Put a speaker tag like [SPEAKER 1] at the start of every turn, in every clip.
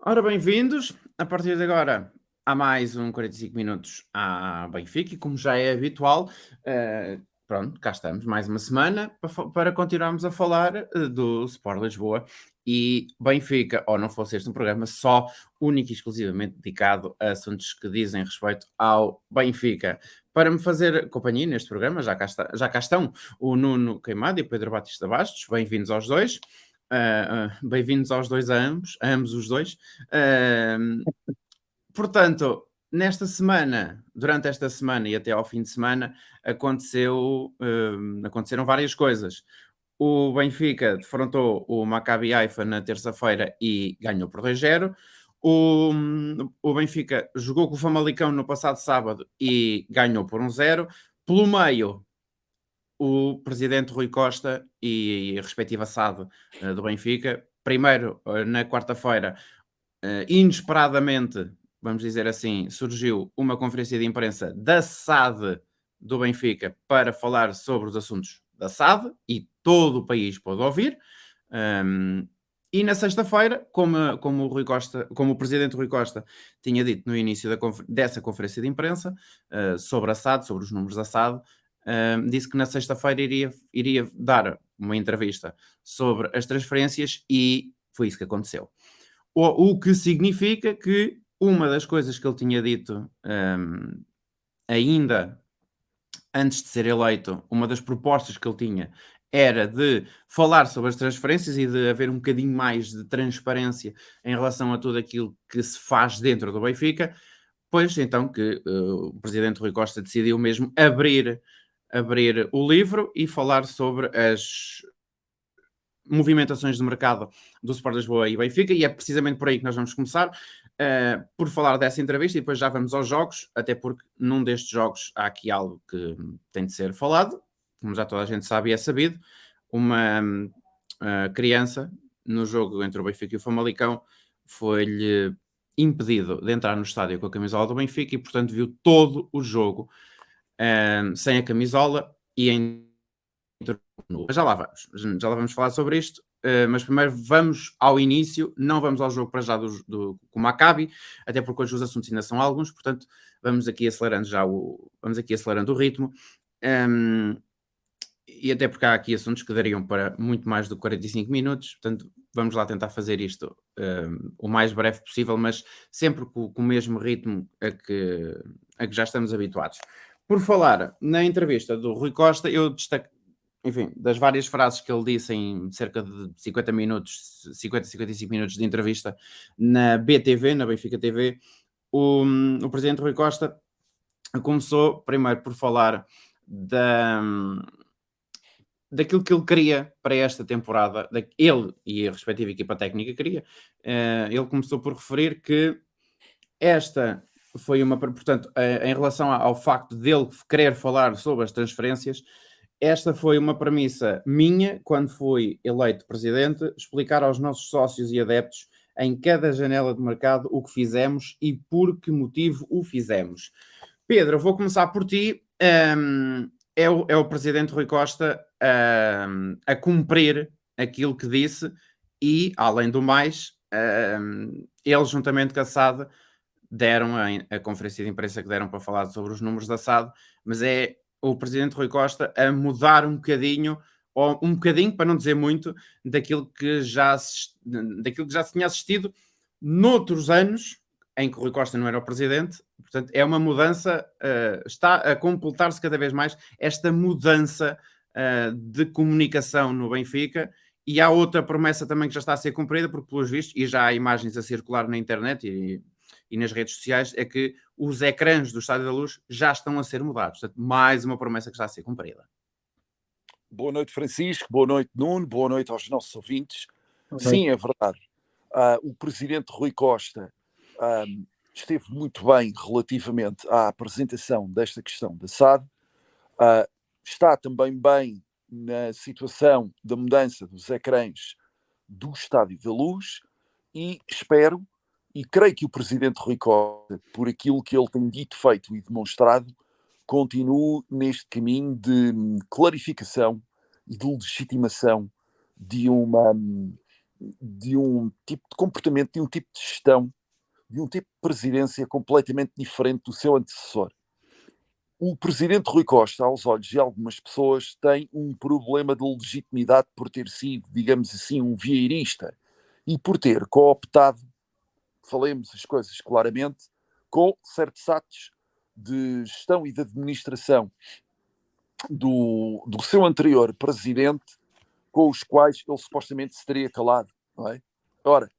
[SPEAKER 1] Ora, bem-vindos. A partir de agora, há mais um 45 minutos à Benfica e, como já é habitual, pronto, cá estamos, mais uma semana para continuarmos a falar do Sport Lisboa e Benfica, ou não fosse este um programa só, único e exclusivamente dedicado a assuntos que dizem respeito ao Benfica. Para me fazer companhia neste programa, já cá estão o Nuno Queimado e o Pedro Batista Bastos. Bem-vindos aos dois. Bem-vindos aos dois, a ambos os dois. Uh, Portanto, durante esta semana e até ao fim de semana, aconteceram várias coisas. O Benfica defrontou o Maccabi Haifa na terça-feira e ganhou por 2-0. O Benfica jogou com o Famalicão no passado sábado e ganhou por 1-0. Pelo meio, o presidente Rui Costa e a respectiva SAD do Benfica, primeiro na quarta-feira, inesperadamente, vamos dizer assim, surgiu uma conferência de imprensa da SAD do Benfica para falar sobre os assuntos da SAD e todo o país pôde ouvir. E na sexta-feira, como o presidente Rui Costa tinha dito no início dessa conferência de imprensa sobre a SAD, sobre os números da SAD, disse que na sexta-feira iria dar uma entrevista sobre as transferências e foi isso que aconteceu. O que significa que uma das coisas que ele tinha dito ainda antes de ser eleito, uma das propostas que ele tinha era de falar sobre as transferências e de haver um bocadinho mais de transparência em relação a tudo aquilo que se faz dentro do Benfica, pois então que o presidente Rui Costa decidiu mesmo abrir o livro e falar sobre as movimentações de mercado do Sport Lisboa e Benfica, e é precisamente por aí que nós vamos começar, por falar dessa entrevista, e depois já vamos aos jogos, até porque num destes jogos há aqui algo que tem de ser falado, como já toda a gente sabe e é sabido, uma criança no jogo entre o Benfica e o Famalicão foi-lhe impedido de entrar no estádio com a camisola do Benfica e, portanto, viu todo o jogo sem a camisola e em já lá vamos falar sobre isto, mas primeiro vamos ao início, não vamos ao jogo para já com o Maccabi, até porque hoje os assuntos ainda são alguns, portanto vamos aqui acelerando o ritmo, e até porque há aqui assuntos que dariam para muito mais do que 45 minutos, portanto vamos lá tentar fazer isto o mais breve possível, mas sempre com o mesmo ritmo a que já estamos habituados. Por falar na entrevista do Rui Costa, eu destaco, enfim, das várias frases que ele disse em cerca de 50 minutos, 55 minutos de entrevista na BTV, na Benfica TV, o presidente Rui Costa começou primeiro por falar daquilo que ele queria para esta temporada, ele e a respectiva equipa técnica queria. Ele começou por referir que esta foi portanto, em relação ao facto dele querer falar sobre as transferências, esta foi uma premissa minha quando fui eleito presidente, explicar aos nossos sócios e adeptos em cada janela de mercado o que fizemos e por que motivo o fizemos. Pedro, vou começar por ti. É o presidente Rui Costa a cumprir aquilo que disse e, além do mais, ele, juntamente com a SAD, deram a conferência de imprensa que deram para falar sobre os números da SAD, mas é o presidente Rui Costa a mudar um bocadinho, ou um bocadinho, para não dizer muito, daquilo que já se tinha assistido noutros anos, em que o Rui Costa não era o presidente. Portanto, é uma mudança, está a completar-se cada vez mais esta mudança de comunicação no Benfica. E há outra promessa também que já está a ser cumprida, porque pelos vistos, e já há imagens a circular na internet e nas redes sociais, é que os ecrãs do Estádio da Luz já estão a ser mudados. Portanto, mais uma promessa que está a ser cumprida.
[SPEAKER 2] Boa noite, Francisco. Boa noite, Nuno. Boa noite aos nossos ouvintes.
[SPEAKER 1] Okay.
[SPEAKER 2] Sim, é verdade. O presidente Rui Costa esteve muito bem relativamente à apresentação desta questão da SAD. Está também bem na situação da mudança dos ecrãs do Estádio da Luz e espero e creio que o presidente Rui Costa, por aquilo que ele tem dito, feito e demonstrado, continue neste caminho de clarificação e de legitimação de uma de um tipo de comportamento, de um tipo de gestão, de um tipo de presidência completamente diferente do seu antecessor. O presidente Rui Costa, aos olhos de algumas pessoas, tem um problema de legitimidade por ter sido, digamos assim, um vieirista e por ter cooptado, falemos as coisas claramente, com certos atos de gestão e de administração do seu anterior presidente, com os quais ele supostamente se teria calado, não é? Ora,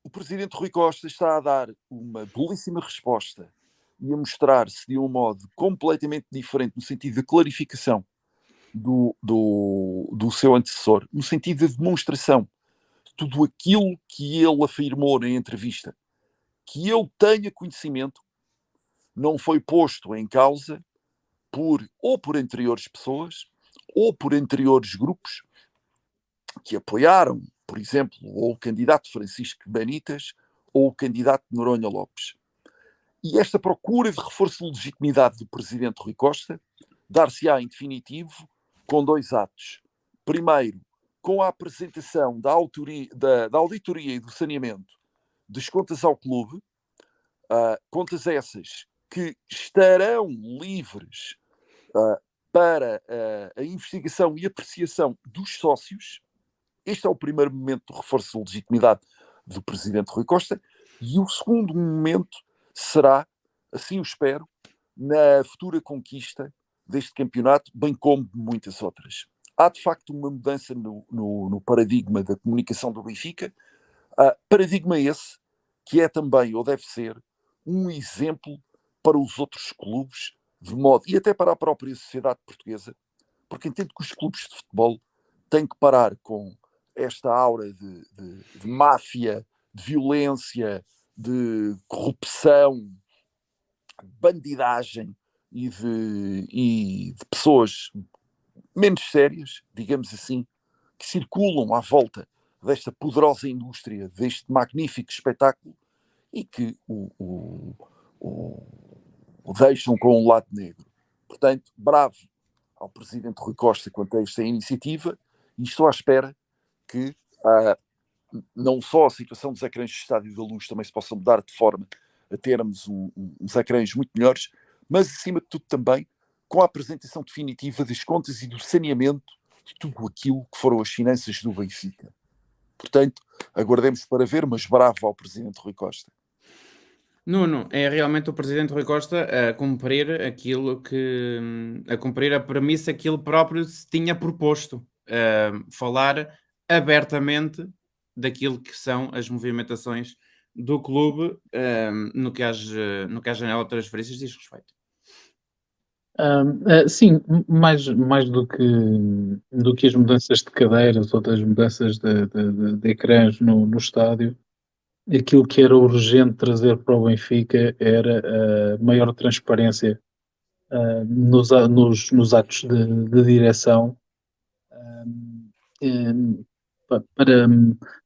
[SPEAKER 2] o presidente Rui Costa está a dar uma belíssima resposta e a mostrar-se de um modo completamente diferente no sentido de clarificação do seu antecessor, no sentido de demonstração de tudo aquilo que ele afirmou na entrevista, que ele tenha conhecimento, não foi posto em causa ou por anteriores pessoas, ou por anteriores grupos que apoiaram, por exemplo, ou o candidato Francisco Benitas ou o candidato Noronha Lopes. E esta procura de reforço de legitimidade do presidente Rui Costa dar-se-á em definitivo com dois atos. Primeiro, com a apresentação da auditoria e do saneamento das contas ao clube, contas essas que estarão livres para a investigação e apreciação dos sócios. Este é o primeiro momento do reforço de legitimidade do presidente Rui Costa, e o segundo momento será, assim o espero, na futura conquista deste campeonato, bem como de muitas outras. Há de facto uma mudança no paradigma da comunicação do Benfica, paradigma esse que é também, ou deve ser, um exemplo para os outros clubes, de modo, e até para a própria sociedade portuguesa, porque entendo que os clubes de futebol têm que parar com esta aura de máfia, de violência, de corrupção, de bandidagem e de pessoas menos sérias, digamos assim, que circulam à volta desta poderosa indústria, deste magnífico espetáculo, e que o deixam com um lado negro. Portanto, bravo ao presidente Rui Costa quanto a esta iniciativa, e estou à espera que não só a situação dos ecrãs do Estádio da Luz também se possa mudar de forma a termos uns ecrãs muito melhores, mas acima de tudo também com a apresentação definitiva das contas e do saneamento de tudo aquilo que foram as finanças do Benfica. Portanto, aguardemos para ver, mas bravo ao presidente Rui Costa.
[SPEAKER 1] Nuno, é realmente o presidente Rui Costa a cumprir a cumprir a premissa que ele próprio se tinha proposto, falar abertamente daquilo que são as movimentações do clube, no que à janela de transferências diz respeito.
[SPEAKER 3] Sim, mais do que as mudanças de cadeiras ou das mudanças de ecrãs no estádio, aquilo que era urgente trazer para o Benfica era a maior transparência nos atos de direção, para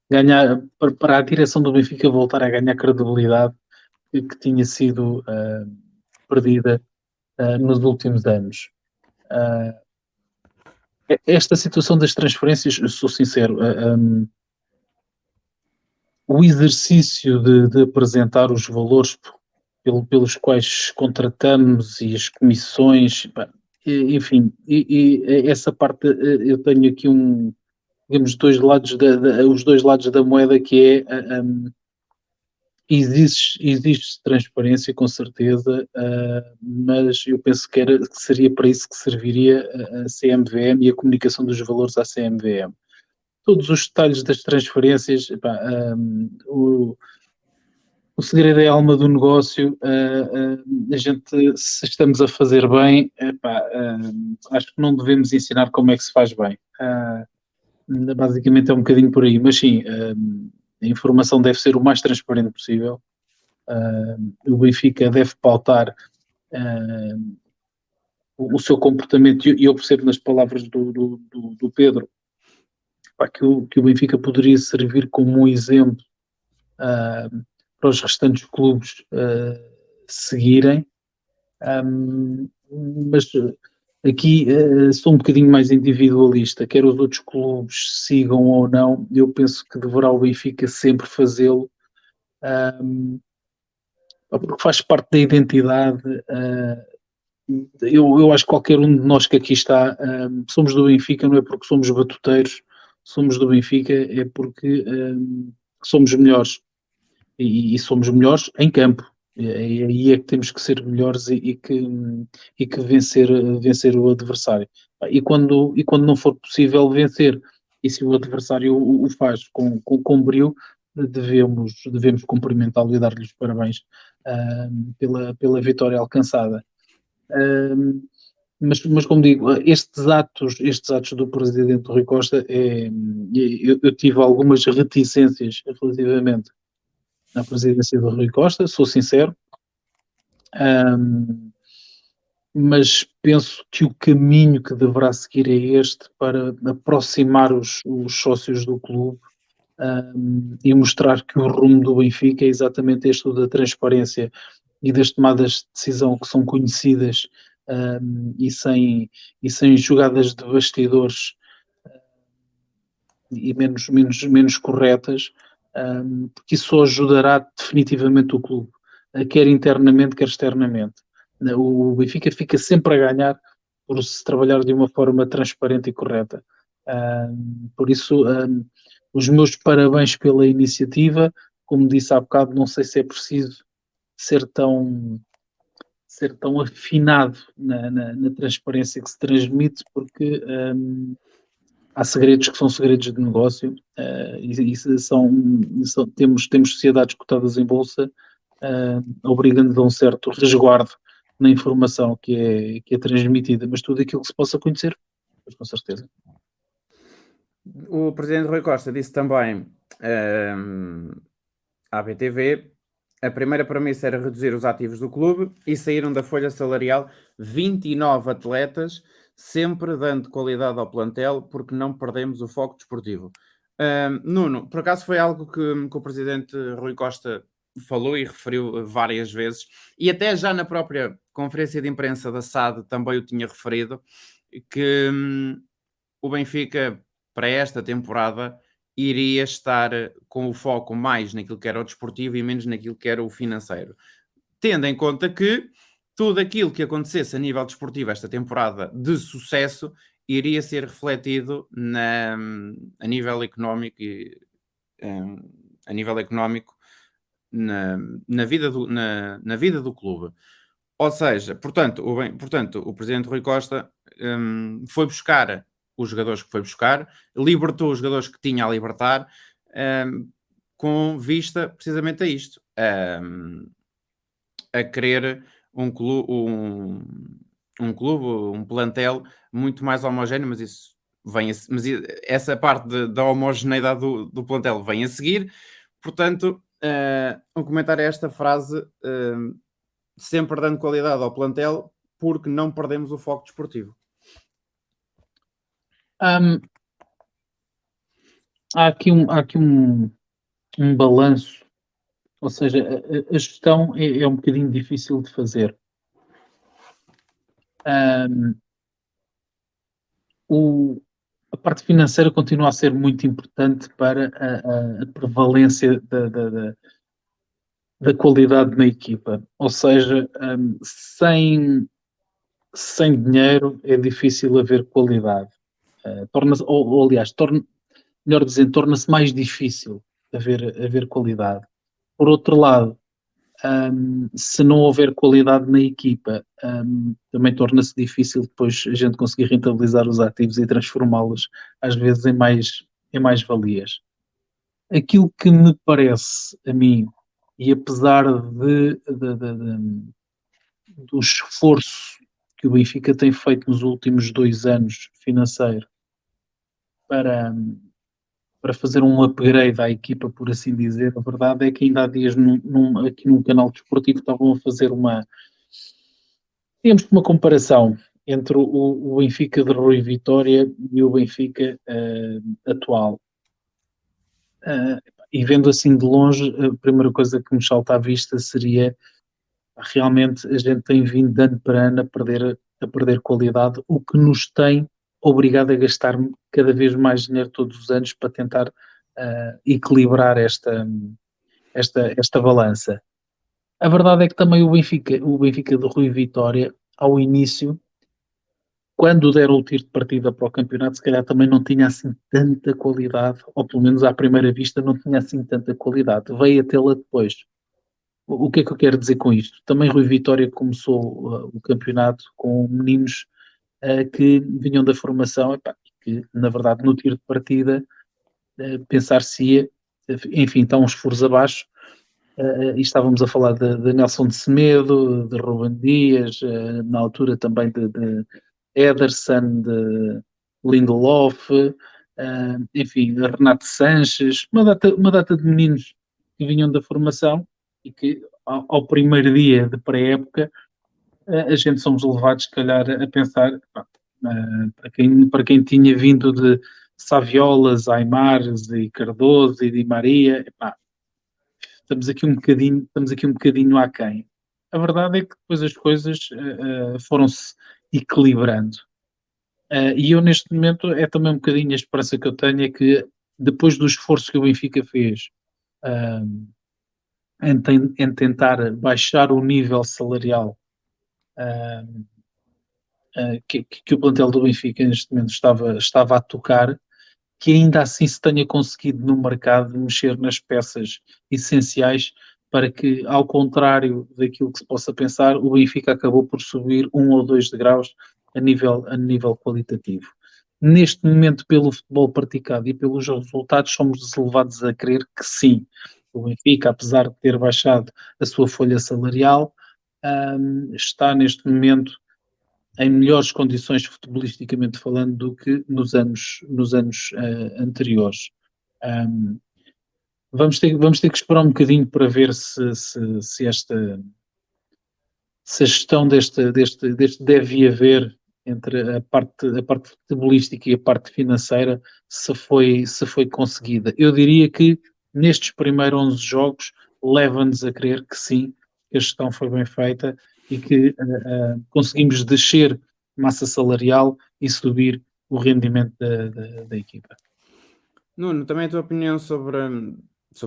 [SPEAKER 3] ganhar, para a direção do Benfica voltar a ganhar credibilidade que tinha sido perdida nos últimos anos. Esta situação das transferências, eu sou sincero, o exercício de apresentar os valores pelos quais contratamos e as comissões, enfim, essa parte eu tenho aqui digamos, os dois lados da moeda, que é existe transparência com certeza, mas eu penso que seria para isso que serviria a CMVM e a comunicação dos valores à CMVM. Todos os detalhes das transferências, o segredo é a alma do negócio. A gente, se estamos a fazer bem, acho que não devemos ensinar como é que se faz bem. Basicamente é um bocadinho por aí, mas sim, a informação deve ser o mais transparente possível. O Benfica deve pautar o seu comportamento, e eu percebo nas palavras do Pedro, que o Benfica poderia servir como um exemplo para os restantes clubes seguirem, mas Aqui sou um bocadinho mais individualista, quer os outros clubes sigam ou não, eu penso que deverá o Benfica sempre fazê-lo, porque faz parte da identidade. Eu acho que qualquer um de nós que aqui está, somos do Benfica, não é porque somos batuteiros, somos do Benfica, é porque somos melhores. E somos melhores em campo. E aí é que temos que ser melhores e que vencer o adversário. E quando não for possível vencer, e se o adversário o faz com brio, devemos cumprimentá-lo e dar-lhe os parabéns pela vitória alcançada. Mas como digo, estes atos do presidente Rui Costa, eu tive algumas reticências relativamente à presidência do Rui Costa, sou sincero, mas penso que o caminho que deverá seguir é este para aproximar os sócios do clube e mostrar que o rumo do Benfica é exatamente este, o da transparência e das tomadas de decisão que são conhecidas e sem jogadas de bastidores e menos corretas, porque isso só ajudará definitivamente o clube, quer internamente, quer externamente. O Benfica fica sempre a ganhar por se trabalhar de uma forma transparente e correta. Por isso, os meus parabéns pela iniciativa. Como disse há bocado, não sei se é preciso ser tão afinado na transparência que se transmite, porque há segredos que são segredos de negócio temos sociedades cotadas em bolsa obrigando a um certo resguardo na informação que é transmitida, mas tudo aquilo que se possa conhecer, pois com certeza.
[SPEAKER 1] O presidente Rui Costa disse também à BTV: a primeira premissa era reduzir os ativos do clube e saíram da folha salarial 29 atletas, sempre dando qualidade ao plantel, porque não perdemos o foco desportivo. Nuno, por acaso foi algo que o presidente Rui Costa falou e referiu várias vezes, e até já na própria conferência de imprensa da SAD também o tinha referido, que o Benfica, para esta temporada, iria estar com o foco mais naquilo que era o desportivo e menos naquilo que era o financeiro. Tendo em conta que tudo aquilo que acontecesse a nível desportivo esta temporada de sucesso iria ser refletido a nível económico e a nível económico na vida do clube. Ou seja, portanto, o presidente Rui Costa foi buscar os jogadores que foi buscar, libertou os jogadores que tinha a libertar, com vista precisamente a isto, a querer um clube, um plantel muito mais homogéneo, mas isso vem mas essa parte da homogeneidade do plantel vem a seguir. Portanto, um comentário a esta frase: sempre dando qualidade ao plantel, porque não perdemos o foco desportivo.
[SPEAKER 3] Há aqui um balanço, ou seja, a gestão é um bocadinho difícil de fazer. A parte financeira continua a ser muito importante para a prevalência da qualidade na equipa. Ou seja, sem dinheiro é difícil haver qualidade. Melhor dizendo, torna-se mais difícil haver qualidade. Por outro lado, se não houver qualidade na equipa, também torna-se difícil depois a gente conseguir rentabilizar os ativos e transformá-los às vezes em mais valias. Aquilo que me parece a mim, e apesar do esforço que o Benfica tem feito nos últimos 2 anos financeiro para fazer um upgrade à equipa, por assim dizer, a verdade é que ainda há dias aqui num canal desportivo estavam a fazer digamos que uma comparação entre o Benfica de Rui Vitória e o Benfica atual. E vendo assim de longe, a primeira coisa que me salta à vista seria realmente a gente tem vindo de ano para ano a perder a perder qualidade, o que nos tem obrigado a gastar cada vez mais dinheiro todos os anos para tentar equilibrar esta balança. A verdade é que também o Benfica de Rui Vitória, ao início, quando deram o tiro de partida para o campeonato, se calhar também não tinha assim tanta qualidade, ou pelo menos à primeira vista não tinha assim tanta qualidade. Veio a tê-la depois. O que é que eu quero dizer com isto? Também Rui Vitória começou o campeonato com meninos que vinham da formação, epá, que na verdade no tiro de partida pensar-se-ia, enfim, estão uns furos abaixo, e estávamos a falar de Nelson de Semedo, de Ruben Dias, na altura também de Ederson, de Lindelof, enfim, de Renato Sanches, uma data de meninos que vinham da formação e que ao primeiro dia de pré-época a gente somos levados, se calhar, a pensar, pá, para quem tinha vindo de Saviolas, Aymares e Cardoso e Di Maria, epá, estamos aqui um bocadinho aquém. A verdade é que depois as coisas foram-se equilibrando. E eu neste momento é também um bocadinho a esperança que eu tenho é que depois do esforço que o Benfica fez em tentar baixar o nível salarial que o plantel do Benfica neste momento estava a tocar, que ainda assim se tenha conseguido no mercado mexer nas peças essenciais para que, ao contrário daquilo que se possa pensar, o Benfica acabou por subir 1 ou 2 degraus a nível qualitativo. Neste momento, pelo futebol praticado e pelos resultados, somos levados a crer que sim, o Benfica, apesar de ter baixado a sua folha salarial, está neste momento em melhores condições futebolisticamente falando do que nos anos anteriores. Vamos ter que esperar um bocadinho para ver se a gestão deste deve haver entre a parte futebolística e a parte financeira se foi conseguida. Eu diria que nestes primeiros 11 jogos leva-nos a crer que sim, que a gestão foi bem feita e que conseguimos descer massa salarial e subir o rendimento da equipa.
[SPEAKER 1] Nuno, também a tua opinião sobre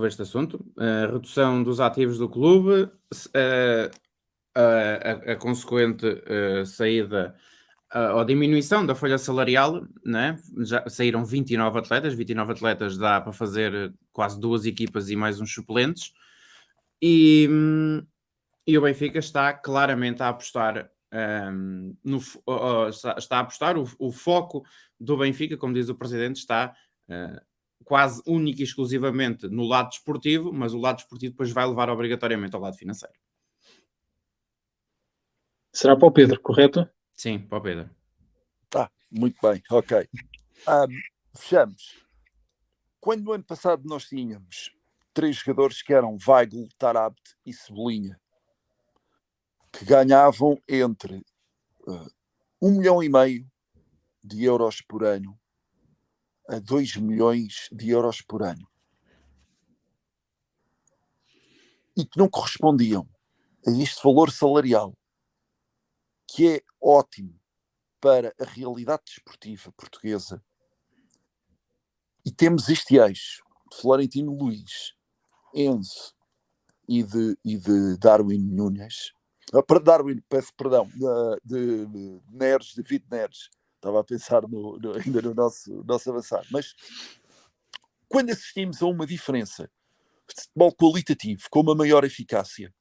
[SPEAKER 1] este assunto, a redução dos ativos do clube, a consequente saída ou diminuição da folha salarial, né? Já saíram 29 atletas dá para fazer quase 2 equipas e mais uns suplentes, e o Benfica está claramente a apostar está a apostar, o foco do Benfica, como diz o Presidente, está quase único e exclusivamente no lado desportivo, mas o lado desportivo depois vai levar obrigatoriamente ao lado financeiro.
[SPEAKER 3] Será para o Pedro, correto?
[SPEAKER 1] Sim, para o Pedro.
[SPEAKER 2] Muito bem, ok. Fechamos. Quando no ano passado nós tínhamos 3 jogadores que eram Weigl, Tarabt e Cebolinha, que ganhavam entre 1,5 milhão de euros por ano a 2 milhões de euros por ano, e que não correspondiam a este valor salarial, que é ótimo para a realidade desportiva portuguesa, e temos este eixo de Florentino Luís, Enzo e de Darwin Núñez, peço perdão, de Neres, David Neres. Estava a pensar ainda no nosso avançado. Mas quando assistimos a uma diferença de futebol qualitativo com uma maior eficácia,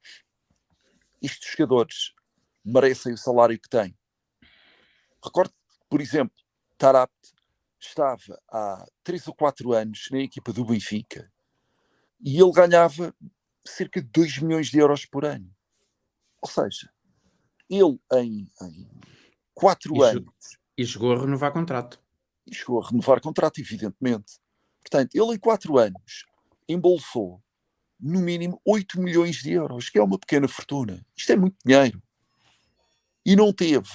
[SPEAKER 2] estes jogadores merecem o salário que têm. Recordo, por exemplo, Tarabt estava há 3 ou 4 anos na equipa do Benfica e ele ganhava cerca de 2 milhões de euros por ano. Ou seja, ele em 4 anos...
[SPEAKER 1] E chegou a renovar contrato.
[SPEAKER 2] E chegou a renovar contrato, evidentemente. Portanto, ele em 4 anos embolsou no mínimo 8 milhões de euros, que é uma pequena fortuna. Isto é muito dinheiro. E não teve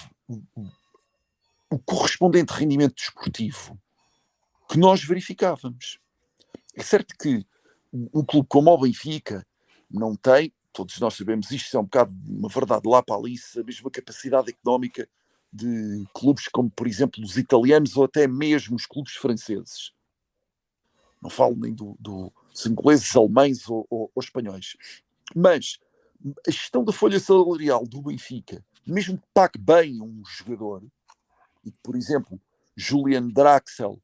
[SPEAKER 2] o correspondente rendimento desportivo que nós verificávamos. É certo que um clube como o Benfica não tem, todos nós sabemos isto, é um bocado uma verdade lá para ali, a mesma capacidade económica de clubes como, por exemplo, os italianos ou até mesmo os clubes franceses. Não falo nem dos ingleses, alemães ou espanhóis. Mas a gestão da folha salarial do Benfica, mesmo que pague bem um jogador, e que, por exemplo, Julian Draxler,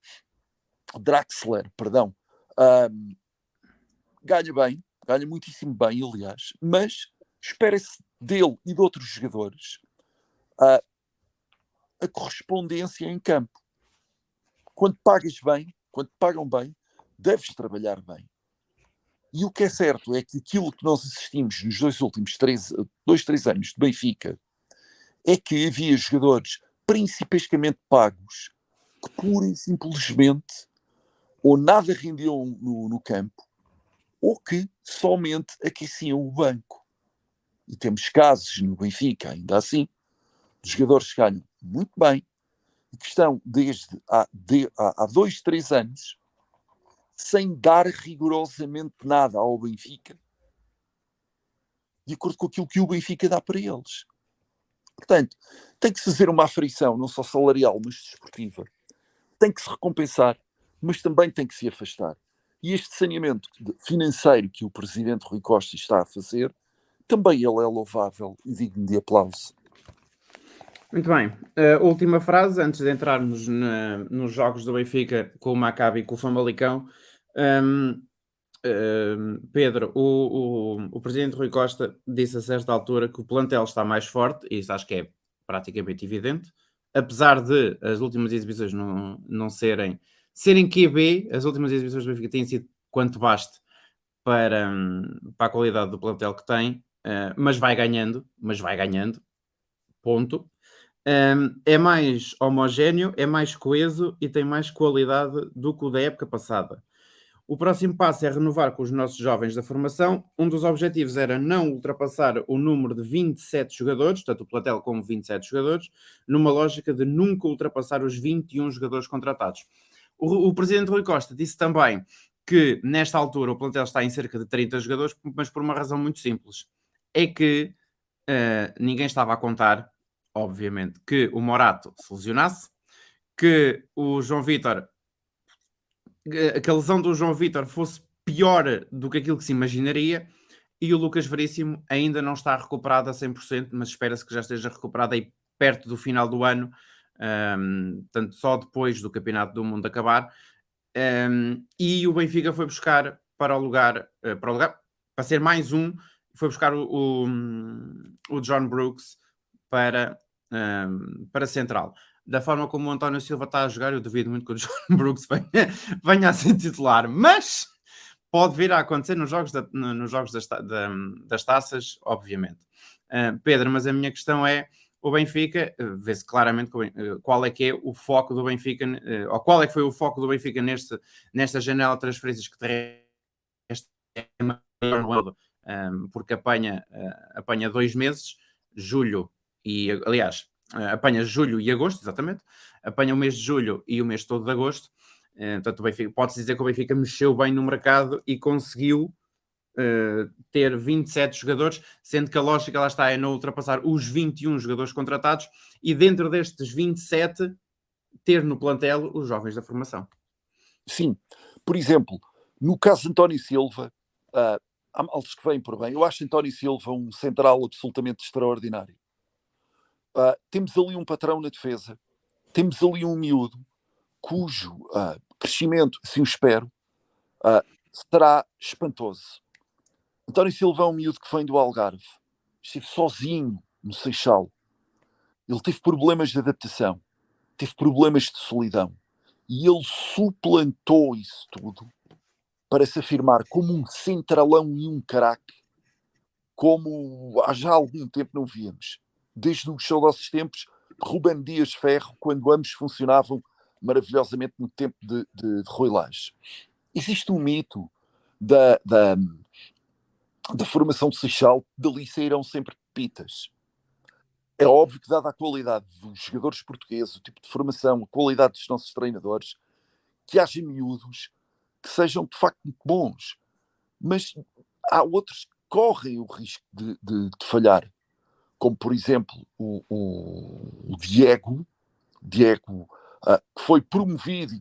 [SPEAKER 2] ganha bem, ganha muitíssimo bem, aliás, mas espera-se dele e de outros jogadores a correspondência em campo. Quando pagas bem, quando pagam bem, deves trabalhar bem. E o que é certo é que aquilo que nós assistimos nos dois últimos 3 anos de Benfica é que havia jogadores principescamente pagos que pura e simplesmente ou nada rendiam no campo ou que somente aqueciam o banco. E temos casos no Benfica, ainda assim, de jogadores que ganham muito bem e que estão desde há 2, 3 anos sem dar rigorosamente nada ao Benfica de acordo com aquilo que o Benfica dá para eles. Portanto, tem que se fazer uma aferição, não só salarial, mas desportiva. Tem que se recompensar, mas também tem que se afastar. E este saneamento financeiro que o presidente Rui Costa está a fazer, também ele é louvável e digno de aplauso.
[SPEAKER 1] Muito bem. Última frase, antes de entrarmos nos jogos do Benfica com o Maccabi e com o Famalicão. Pedro, o presidente Rui Costa disse a certa altura que o plantel está mais forte, e isso acho que é praticamente evidente, apesar de as últimas exibições não serem QB, as últimas exibições do Benfica têm sido quanto baste para a qualidade do plantel que tem, mas vai ganhando, ponto. É mais homogéneo, é mais coeso e tem mais qualidade do que o da época passada. O próximo passo é renovar com os nossos jovens da formação. Um dos objetivos era não ultrapassar o número de 27 jogadores, tanto o plantel como 27 jogadores, numa lógica de nunca ultrapassar os 21 jogadores contratados. O presidente Rui Costa disse também que nesta altura o plantel está em cerca de 30 jogadores, mas por uma razão muito simples. É que ninguém estava a contar, obviamente, que o Morato se lesionasse, que o João Vítor, que a lesão do João Vítor fosse pior do que aquilo que se imaginaria, e o Lucas Veríssimo ainda não está recuperado a 100%, mas espera-se que já esteja recuperado aí perto do final do ano, portanto só depois do Campeonato do Mundo acabar. E o Benfica foi buscar para ser mais um, foi buscar o John Brooks para central. Da forma como o António Silva está a jogar, eu duvido muito que o John Brooks venha a ser titular, mas pode vir a acontecer nos jogos das taças, obviamente. Pedro, mas a minha questão é, o Benfica, vê-se claramente qual é que é o foco do Benfica, ou qual é que foi o foco do Benfica nesta janela de transferências que é maior no ano, porque apanha 2 meses, julho e, aliás, apanha julho e agosto, exatamente, apanha o mês de julho e o mês todo de agosto. Portanto, pode-se dizer que o Benfica mexeu bem no mercado e conseguiu ter 27 jogadores, sendo que a lógica lá está é não ultrapassar os 21 jogadores contratados e dentro destes 27 ter no plantel os jovens da formação.
[SPEAKER 2] Sim, por exemplo, no caso de António Silva, há males que vêm por bem. Eu acho António Silva um central absolutamente extraordinário. Temos ali um patrão na defesa, temos ali um miúdo cujo crescimento, assim o espero, será espantoso. António Silva é um miúdo que vem do Algarve, esteve sozinho no Seixal, ele teve problemas de adaptação, teve problemas de solidão, e ele suplantou isso tudo para se afirmar como um centralão e um craque, como há já algum tempo não víamos, desde os saudosos tempos Ruben Dias Ferro, quando ambos funcionavam maravilhosamente no tempo de Rui Lage. Existe um mito da formação de Seixal, dali sairão sempre pepitas. É óbvio que, dada a qualidade dos jogadores portugueses, o tipo de formação, a qualidade dos nossos treinadores, que haja miúdos que sejam de facto muito bons. Mas há outros que correm o risco de falhar. como por exemplo o Diego, que foi promovido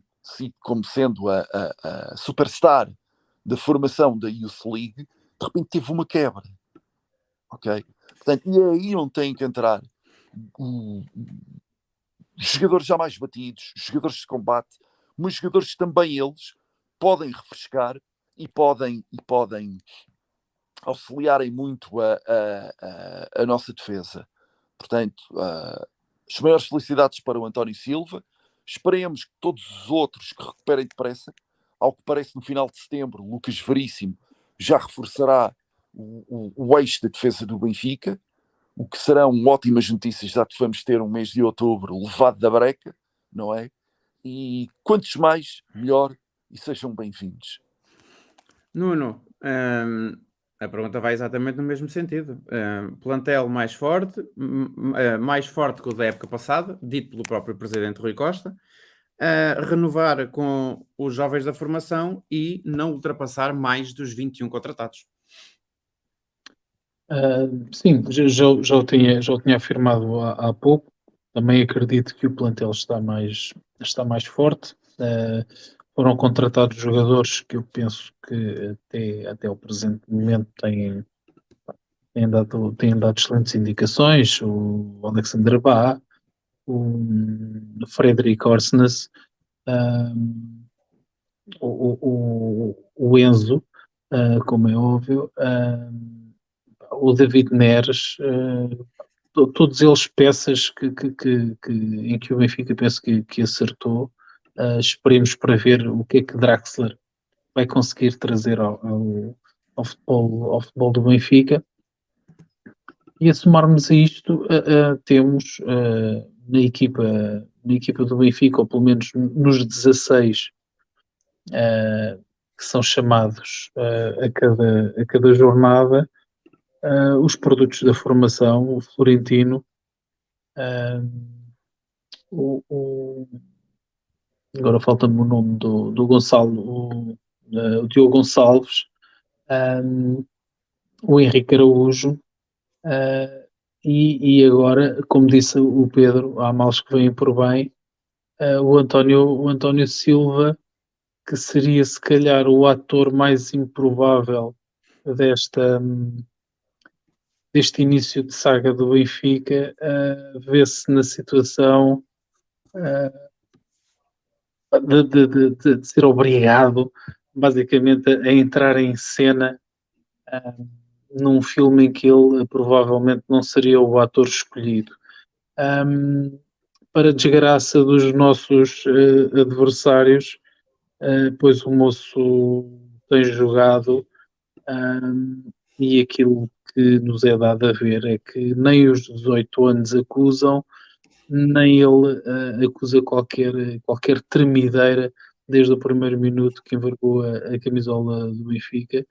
[SPEAKER 2] como sendo a superstar da formação da Youth League, de repente teve uma quebra. Ok? Portanto, e aí não tem que entrar jogadores já mais batidos, jogadores de combate, mas jogadores que também eles podem refrescar e podem auxiliarem muito a nossa defesa. Portanto, as maiores felicidades para o António Silva. Esperemos que todos os outros que recuperem depressa. Ao que parece, no final de setembro, Lucas Veríssimo já reforçará o eixo da defesa do Benfica, o que serão ótimas notícias, já que vamos ter um mês de outubro levado da breca, não é? E quantos mais, melhor, e sejam bem-vindos.
[SPEAKER 1] Nuno, a pergunta vai exatamente no mesmo sentido. Plantel mais forte que o da época passada, dito pelo próprio presidente Rui Costa, renovar com os jovens da formação e não ultrapassar mais dos 21 contratados.
[SPEAKER 3] Sim, já o tinha afirmado há pouco. Também acredito que o plantel está mais forte. Foram contratados jogadores que eu penso que até o presente momento têm dado excelentes indicações. O Alexander Bá, o Frederic Orsnes, o Enzo, como é óbvio, o David Neres, todos eles peças em que o Benfica penso que acertou. Esperemos para ver o que é que Draxler vai conseguir trazer ao futebol do Benfica. E a somarmos a isto, temos na equipa do Benfica, ou pelo menos nos 16 que são chamados a cada jornada, os produtos da formação, o Florentino, agora falta-me o nome do Gonçalo, o Diogo Gonçalves, o Henrique Araújo, e agora, como disse o Pedro, há males que vêm por bem, o António Silva, que seria se calhar o ator mais improvável deste início de saga do Benfica, vê-se na situação de ser obrigado basicamente a entrar em cena num filme em que ele provavelmente não seria o ator escolhido. Para desgraça dos nossos adversários, pois o moço tem jogado e aquilo que nos é dado a ver é que nem os 18 anos acusam, nem ele acusa qualquer tremideira desde o primeiro minuto que envergou a camisola do Benfica.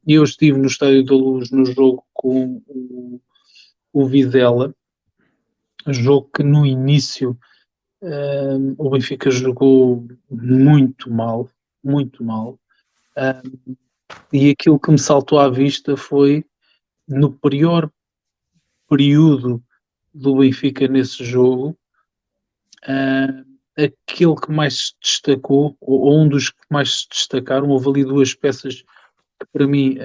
[SPEAKER 3] Eu estive no Estádio da Luz no jogo com o Vizela, jogo que no início o Benfica jogou muito mal, e aquilo que me saltou à vista foi, no pior período do Benfica nesse jogo, aquele que mais se destacou, ou um dos que mais se destacaram. Houve ali duas peças que para mim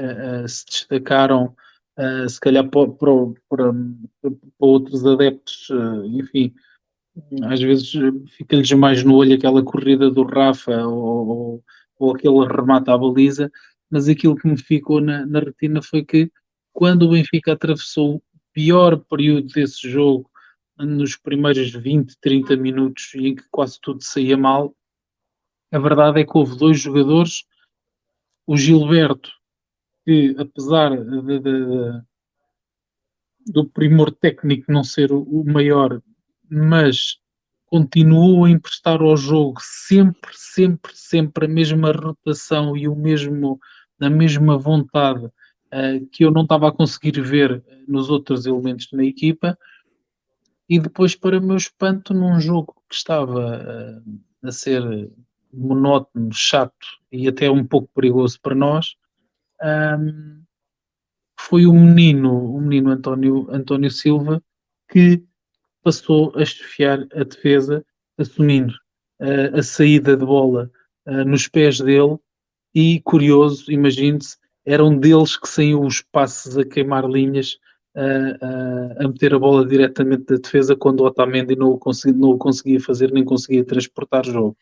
[SPEAKER 3] se destacaram, se calhar para outros adeptos, enfim, às vezes fica-lhes mais no olho aquela corrida do Rafa ou aquele remate à baliza, mas aquilo que me ficou na retina foi que quando o Benfica atravessou o pior período desse jogo, nos primeiros 20, 30 minutos, em que quase tudo saía mal, a verdade é que houve dois jogadores, o Gilberto, que apesar do primor técnico não ser o maior, mas continuou a emprestar ao jogo sempre a mesma rotação e a mesma vontade que eu não estava a conseguir ver nos outros elementos na equipa. E depois, para meu espanto, num jogo que estava a ser monótono, chato e até um pouco perigoso para nós, foi o menino António Silva que passou a chefiar a defesa, assumindo a saída de bola nos pés dele e, curioso, imagine-se, eram deles que saíam os passes a queimar linhas, a meter a bola diretamente da defesa quando o Otamendi não o conseguia fazer, nem conseguia transportar o jogo.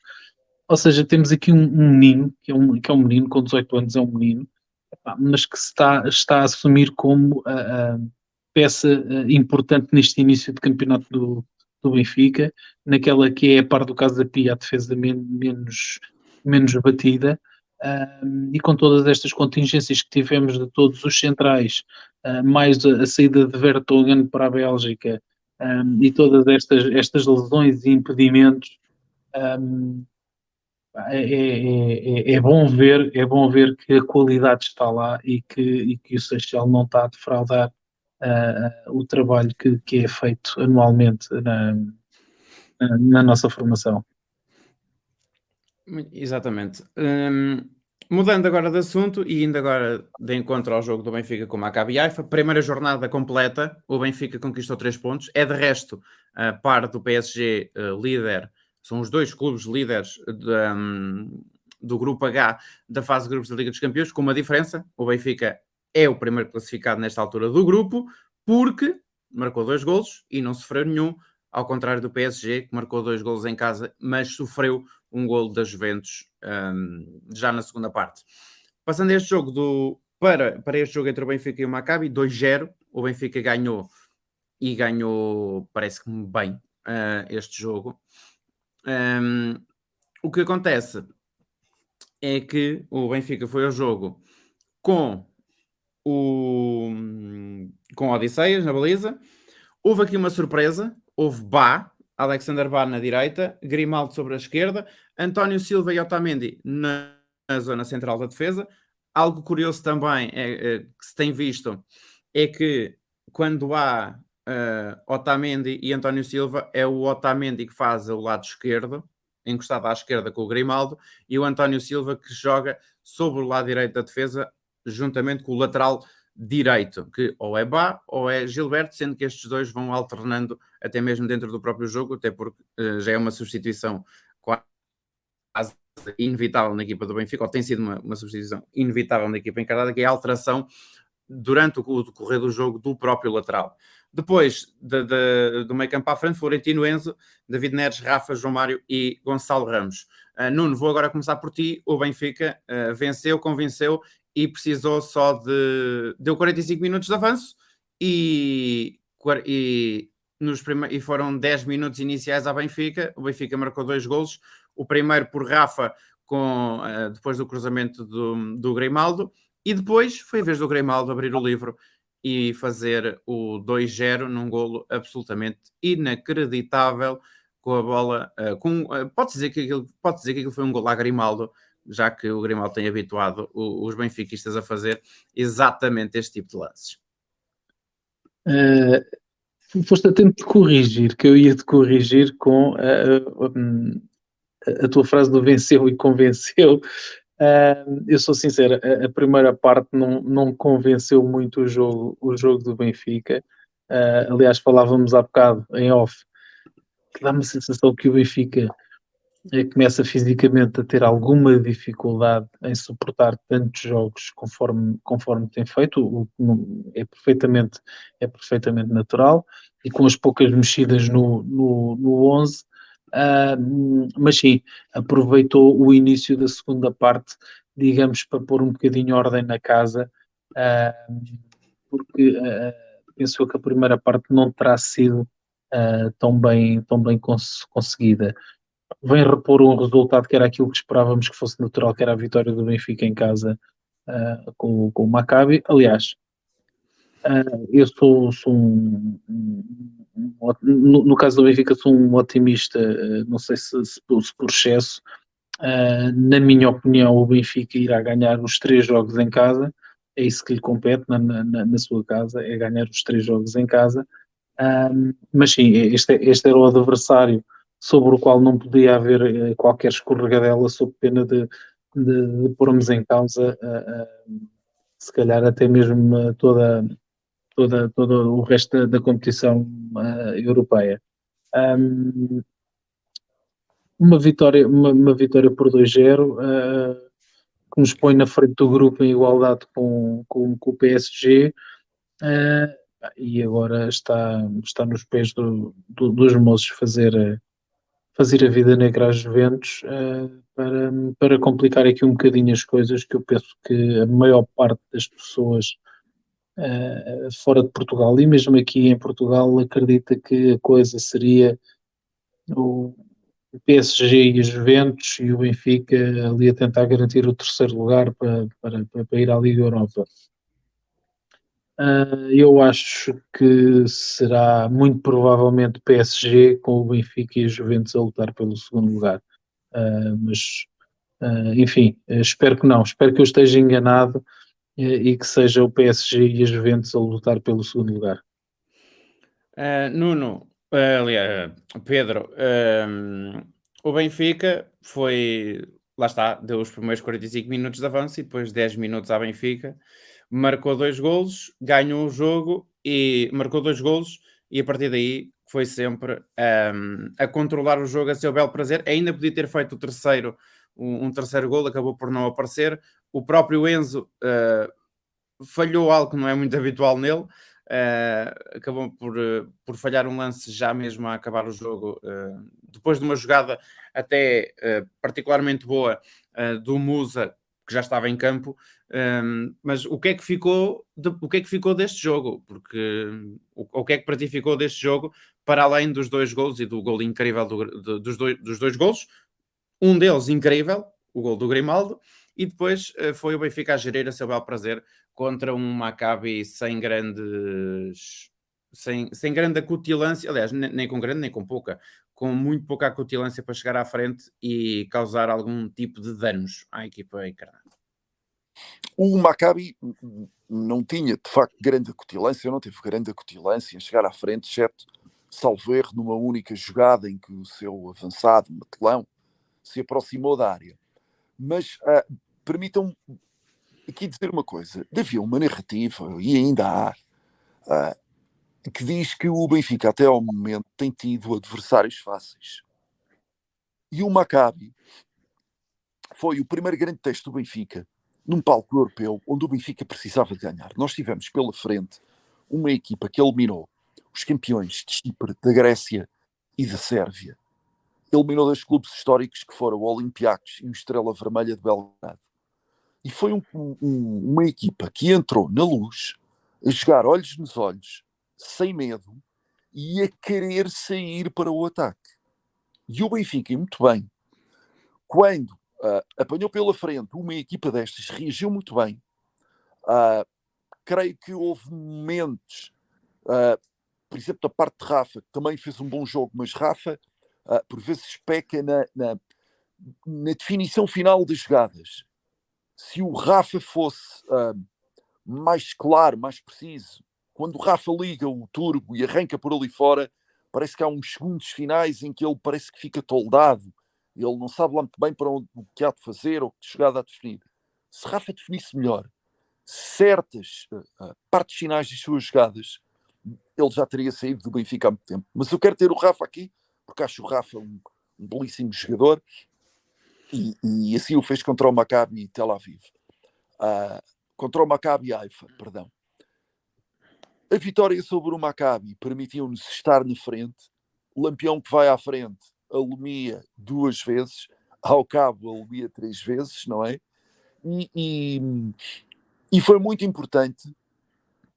[SPEAKER 3] Ou seja, temos aqui um menino, que é um menino, com 18 anos é um menino, mas que está a assumir como a peça importante neste início de campeonato do Benfica, naquela que é a par do caso da Pia, a defesa menos batida, e com todas estas contingências que tivemos de todos os centrais, mais a saída de Vertonghen para a Bélgica, e todas estas lesões e impedimentos, é bom ver que a qualidade está lá e que o Seixal não está a defraudar o trabalho que é feito anualmente na nossa formação.
[SPEAKER 1] Exatamente. Mudando agora de assunto e indo agora de encontro ao jogo do Benfica com o Maccabi Haifa, primeira jornada completa, o Benfica conquistou 3 pontos, é de resto a par do PSG líder, são os dois clubes líderes do grupo H da fase de grupos da Liga dos Campeões, com uma diferença, o Benfica é o primeiro classificado nesta altura do grupo, porque marcou 2 golos e não sofreu nenhum, ao contrário do PSG, que marcou 2 golos em casa, mas sofreu um golo da Juventus já na segunda parte. Passando este jogo para este jogo entre o Benfica e o Maccabi, 2-0, o Benfica ganhou e ganhou, parece-me bem, este jogo. O que acontece é que o Benfica foi ao jogo com Odisseias na baliza. Houve aqui uma surpresa, houve Alexander Bá na direita, Grimaldo sobre a esquerda, António Silva e Otamendi na zona central da defesa. Algo curioso também que se tem visto é que quando há Otamendi e António Silva, é o Otamendi que faz o lado esquerdo, encostado à esquerda com o Grimaldo, e o António Silva que joga sobre o lado direito da defesa, juntamente com o lateral direito, que ou é Bá ou é Gilberto, sendo que estes dois vão alternando até mesmo dentro do próprio jogo, até porque já é uma substituição quase inevitável na equipa do Benfica, ou tem sido uma substituição inevitável na equipa encarada, que é a alteração durante o decorrer do jogo do próprio lateral. Depois do meio campo à frente, Florentino, Enzo, David Neres, Rafa, João Mário e Gonçalo Ramos. Nuno, vou agora começar por ti. O Benfica venceu, convenceu e precisou só deu 45 minutos de avanço e foram 10 minutos iniciais à Benfica. O Benfica marcou 2 golos, o primeiro por Rafa depois do cruzamento do Grimaldo, e depois foi a vez do Grimaldo abrir o livro e fazer o 2-0 num golo absolutamente inacreditável, com a bola, pode-se dizer que aquilo foi um golo a Grimaldo, já que o Grimaldo tem habituado os benfiquistas a fazer exatamente este tipo de lances.
[SPEAKER 3] Foste a tempo de corrigir, que eu ia te corrigir com a tua frase do venceu e convenceu. Eu sou sincero, a primeira parte não convenceu muito o jogo do Benfica. Aliás, falávamos há bocado em off, que dá-me a sensação que o Benfica começa fisicamente a ter alguma dificuldade em suportar tantos jogos conforme tem feito, é perfeitamente natural, e com as poucas mexidas no 11, mas sim, aproveitou o início da segunda parte, digamos, para pôr um bocadinho ordem na casa, porque penso que a primeira parte não terá sido tão bem conseguida. Vem repor um resultado que era aquilo que esperávamos que fosse natural, que era a vitória do Benfica em casa com o Maccabi. Aliás, eu sou no caso do Benfica sou um otimista, não sei se por excesso. Na minha opinião, o Benfica irá ganhar os 3 jogos em casa, é isso que lhe compete na sua casa, é ganhar os 3 jogos em casa. Mas sim, este era o adversário sobre o qual não podia haver qualquer escorregadela, sob pena de pormos em causa se calhar até mesmo todo o resto da competição europeia. Uma vitória por 2-0, que nos põe na frente do grupo em igualdade com o PSG, e agora está nos pés dos moços fazer a vida negra às Juventus, para complicar aqui um bocadinho as coisas, que eu penso que a maior parte das pessoas fora de Portugal e mesmo aqui em Portugal acredita que a coisa seria o PSG e a Juventus e o Benfica ali a tentar garantir o terceiro lugar para ir à Liga Europa. Eu acho que será muito provavelmente PSG com o Benfica e a Juventus a lutar pelo segundo lugar. Mas, enfim, espero que não. Espero que eu esteja enganado e que seja o PSG e a Juventus a lutar pelo segundo lugar.
[SPEAKER 1] Nuno, aliás, Pedro, o Benfica foi, lá está, deu os primeiros 45 minutos de avanço e depois 10 minutos à Benfica, marcou 2 golos, ganhou o jogo e marcou 2 golos e a partir daí foi sempre a controlar o jogo a seu belo prazer. Ainda podia ter feito o terceiro, um terceiro golo, acabou por não aparecer. O próprio Enzo falhou algo que não é muito habitual nele. Acabou por falhar um lance já mesmo a acabar o jogo, depois de uma jogada até particularmente boa do Musa, que já estava em campo. Mas o que é que ficou deste jogo? Porque o que é que para ti ficou deste jogo, para além dos 2 golos e do golo incrível dos dois golos, um deles incrível, o gol do Grimaldo, e depois foi o Benfica a gerir a seu bel prazer contra um Maccabi sem grande acutilância, aliás, nem com grande nem com pouca, com muito pouca acutilância para chegar à frente e causar algum tipo de danos à equipa encarnada.
[SPEAKER 2] O Maccabi não tinha, de facto, grande acutilância, não teve grande acutilância em chegar à frente, exceto, salvo erro, numa única jogada em que o seu avançado, Matelão, se aproximou da área. Mas permitam-me aqui dizer uma coisa. Havia uma narrativa, e ainda há, que diz que o Benfica até ao momento tem tido adversários fáceis. E o Maccabi foi o primeiro grande teste do Benfica num palco europeu onde o Benfica precisava de ganhar. Nós tivemos pela frente uma equipa que eliminou os campeões de Chipre, da Grécia e da Sérvia. Eliminou 2 clubes históricos que foram o Olympiacos e o Estrela Vermelha de Belgrado. E foi uma equipa que entrou na Luz a jogar olhos nos olhos, sem medo, e a querer sair para o ataque. E o Benfica, muito bem, quando apanhou pela frente uma equipa destas, reagiu muito bem. Creio que houve momentos, por exemplo, da parte de Rafa, que também fez um bom jogo, mas Rafa, por vezes, peca na definição final das jogadas. Se o Rafa fosse mais claro, mais preciso, quando o Rafa liga o turbo e arranca por ali fora, parece que há uns segundos finais em que ele parece que fica toldado. Ele não sabe lá muito bem para onde, o que há de fazer ou que jogada há de definir. Se Rafa definisse melhor certas partes finais das suas jogadas, ele já teria saído do Benfica há muito tempo. Mas eu quero ter o Rafa aqui, porque acho o Rafa um belíssimo jogador, e assim o fez contra o Maccabi Tel Aviv. Contra o Maccabi Haifa, perdão. A vitória sobre o Maccabi permitiu-nos estar na frente. O Lampião que vai à frente alumia 2 vezes, ao cabo alumia 3 vezes, não é? E foi muito importante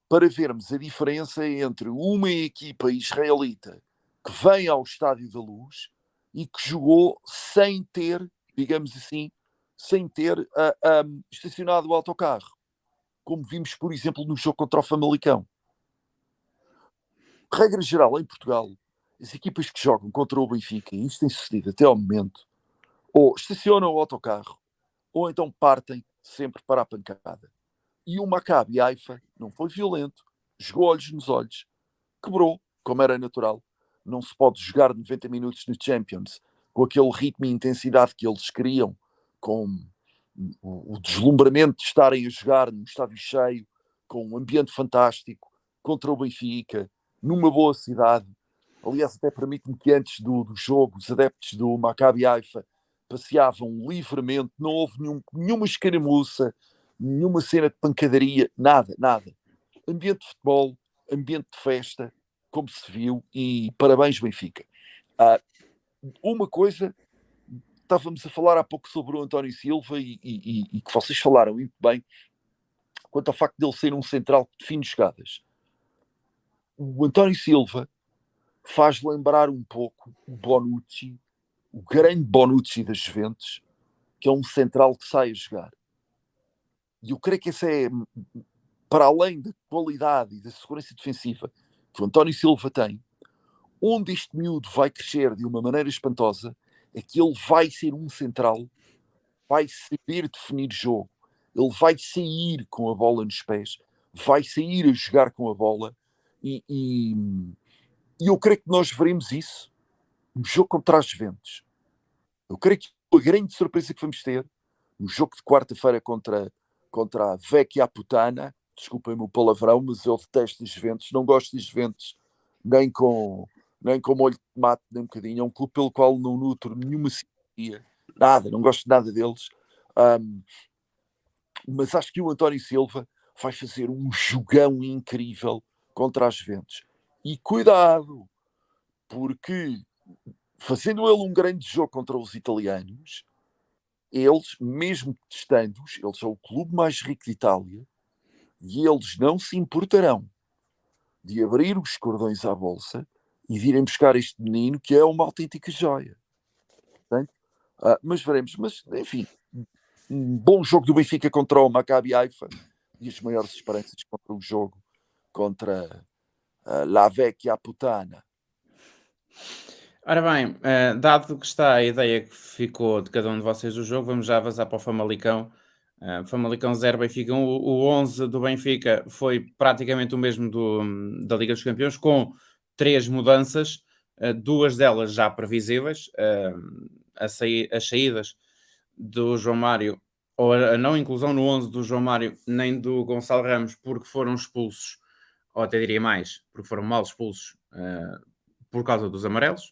[SPEAKER 2] para vermos a diferença entre uma equipa israelita que vem ao Estádio da Luz e que jogou sem ter, digamos assim, sem ter estacionado o autocarro, como vimos, por exemplo, no jogo contra o Famalicão. Regra geral, em Portugal, as equipas que jogam contra o Benfica, e isto tem sucedido até ao momento, ou estacionam o autocarro, ou então partem sempre para a pancada. E o Maccabi Haifa não foi violento, jogou olhos nos olhos, quebrou, como era natural. Não se pode jogar 90 minutos no Champions com aquele ritmo e intensidade que eles queriam, com o deslumbramento de estarem a jogar num estádio cheio, com um ambiente fantástico, contra o Benfica, numa boa cidade. Aliás, até permite-me que antes do jogo, os adeptos do Maccabi Haifa passeavam livremente, não houve nenhuma escaramuça, nenhuma cena de pancadaria, nada. Ambiente de futebol, ambiente de festa, como se viu, e parabéns, Benfica. Uma coisa, estávamos a falar há pouco sobre o António Silva e que vocês falaram muito bem, quanto ao facto de ele ser um central que define jogadas. O António Silva faz lembrar um pouco o Bonucci, o grande Bonucci das Juventus, que é um central que sai a jogar. E eu creio que esse é, para além da qualidade e da segurança defensiva que o António Silva tem, onde este miúdo vai crescer de uma maneira espantosa, é que ele vai ser um central, vai saber definir jogo, ele vai sair com a bola nos pés, vai sair a jogar com a bola, e eu creio que nós veremos isso no jogo contra as Juventus. Eu creio que a grande surpresa que vamos ter no jogo de quarta-feira contra a Vecchia Putana, desculpem-me o palavrão, mas eu detesto as Juventus, não gosto das Juventus nem com molho de tomate, nem um bocadinho. É um clube pelo qual não nutro nenhuma simpatia, nada, não gosto nada deles. Mas acho que o António Silva vai fazer um jogão incrível contra as Juventus. E cuidado, porque fazendo ele um grande jogo contra os italianos, eles, mesmo testando-os, eles são o clube mais rico de Itália, e eles não se importarão de abrir os cordões à bolsa e de irem buscar este menino, que é uma autêntica joia. Portanto, mas veremos. Mas, enfim, um bom jogo do Benfica contra o Maccabi Haifa, e as maiores esperanças contra o jogo contra La Vecchia Putana.
[SPEAKER 1] Ora bem, dado que está a ideia que ficou de cada um de vocês do jogo, vamos já avançar para o Famalicão. Famalicão 0, Benfica 1. O 11 do Benfica foi praticamente o mesmo da Liga dos Campeões, com 3 mudanças, 2 delas já previsíveis. As saídas do João Mário, ou a não inclusão no 11 do João Mário nem do Gonçalo Ramos, porque foram expulsos, ou até diria mais, porque foram mal expulsos por causa dos amarelos.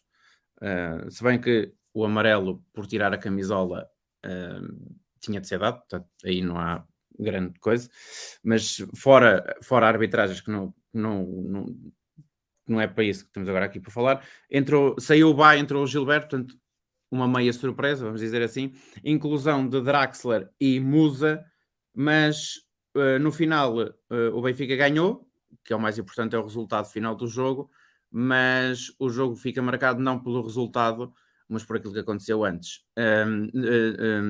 [SPEAKER 1] Se bem que o amarelo por tirar a camisola tinha de ser dado, portanto, aí não há grande coisa, mas fora arbitragens que não é para isso que estamos agora aqui para falar, saiu o Bá, entrou o Gilberto, portanto, uma meia surpresa, vamos dizer assim, inclusão de Draxler e Musa, mas no final o Benfica ganhou, que é o mais importante, é o resultado final do jogo, mas o jogo fica marcado não pelo resultado, mas por aquilo que aconteceu antes.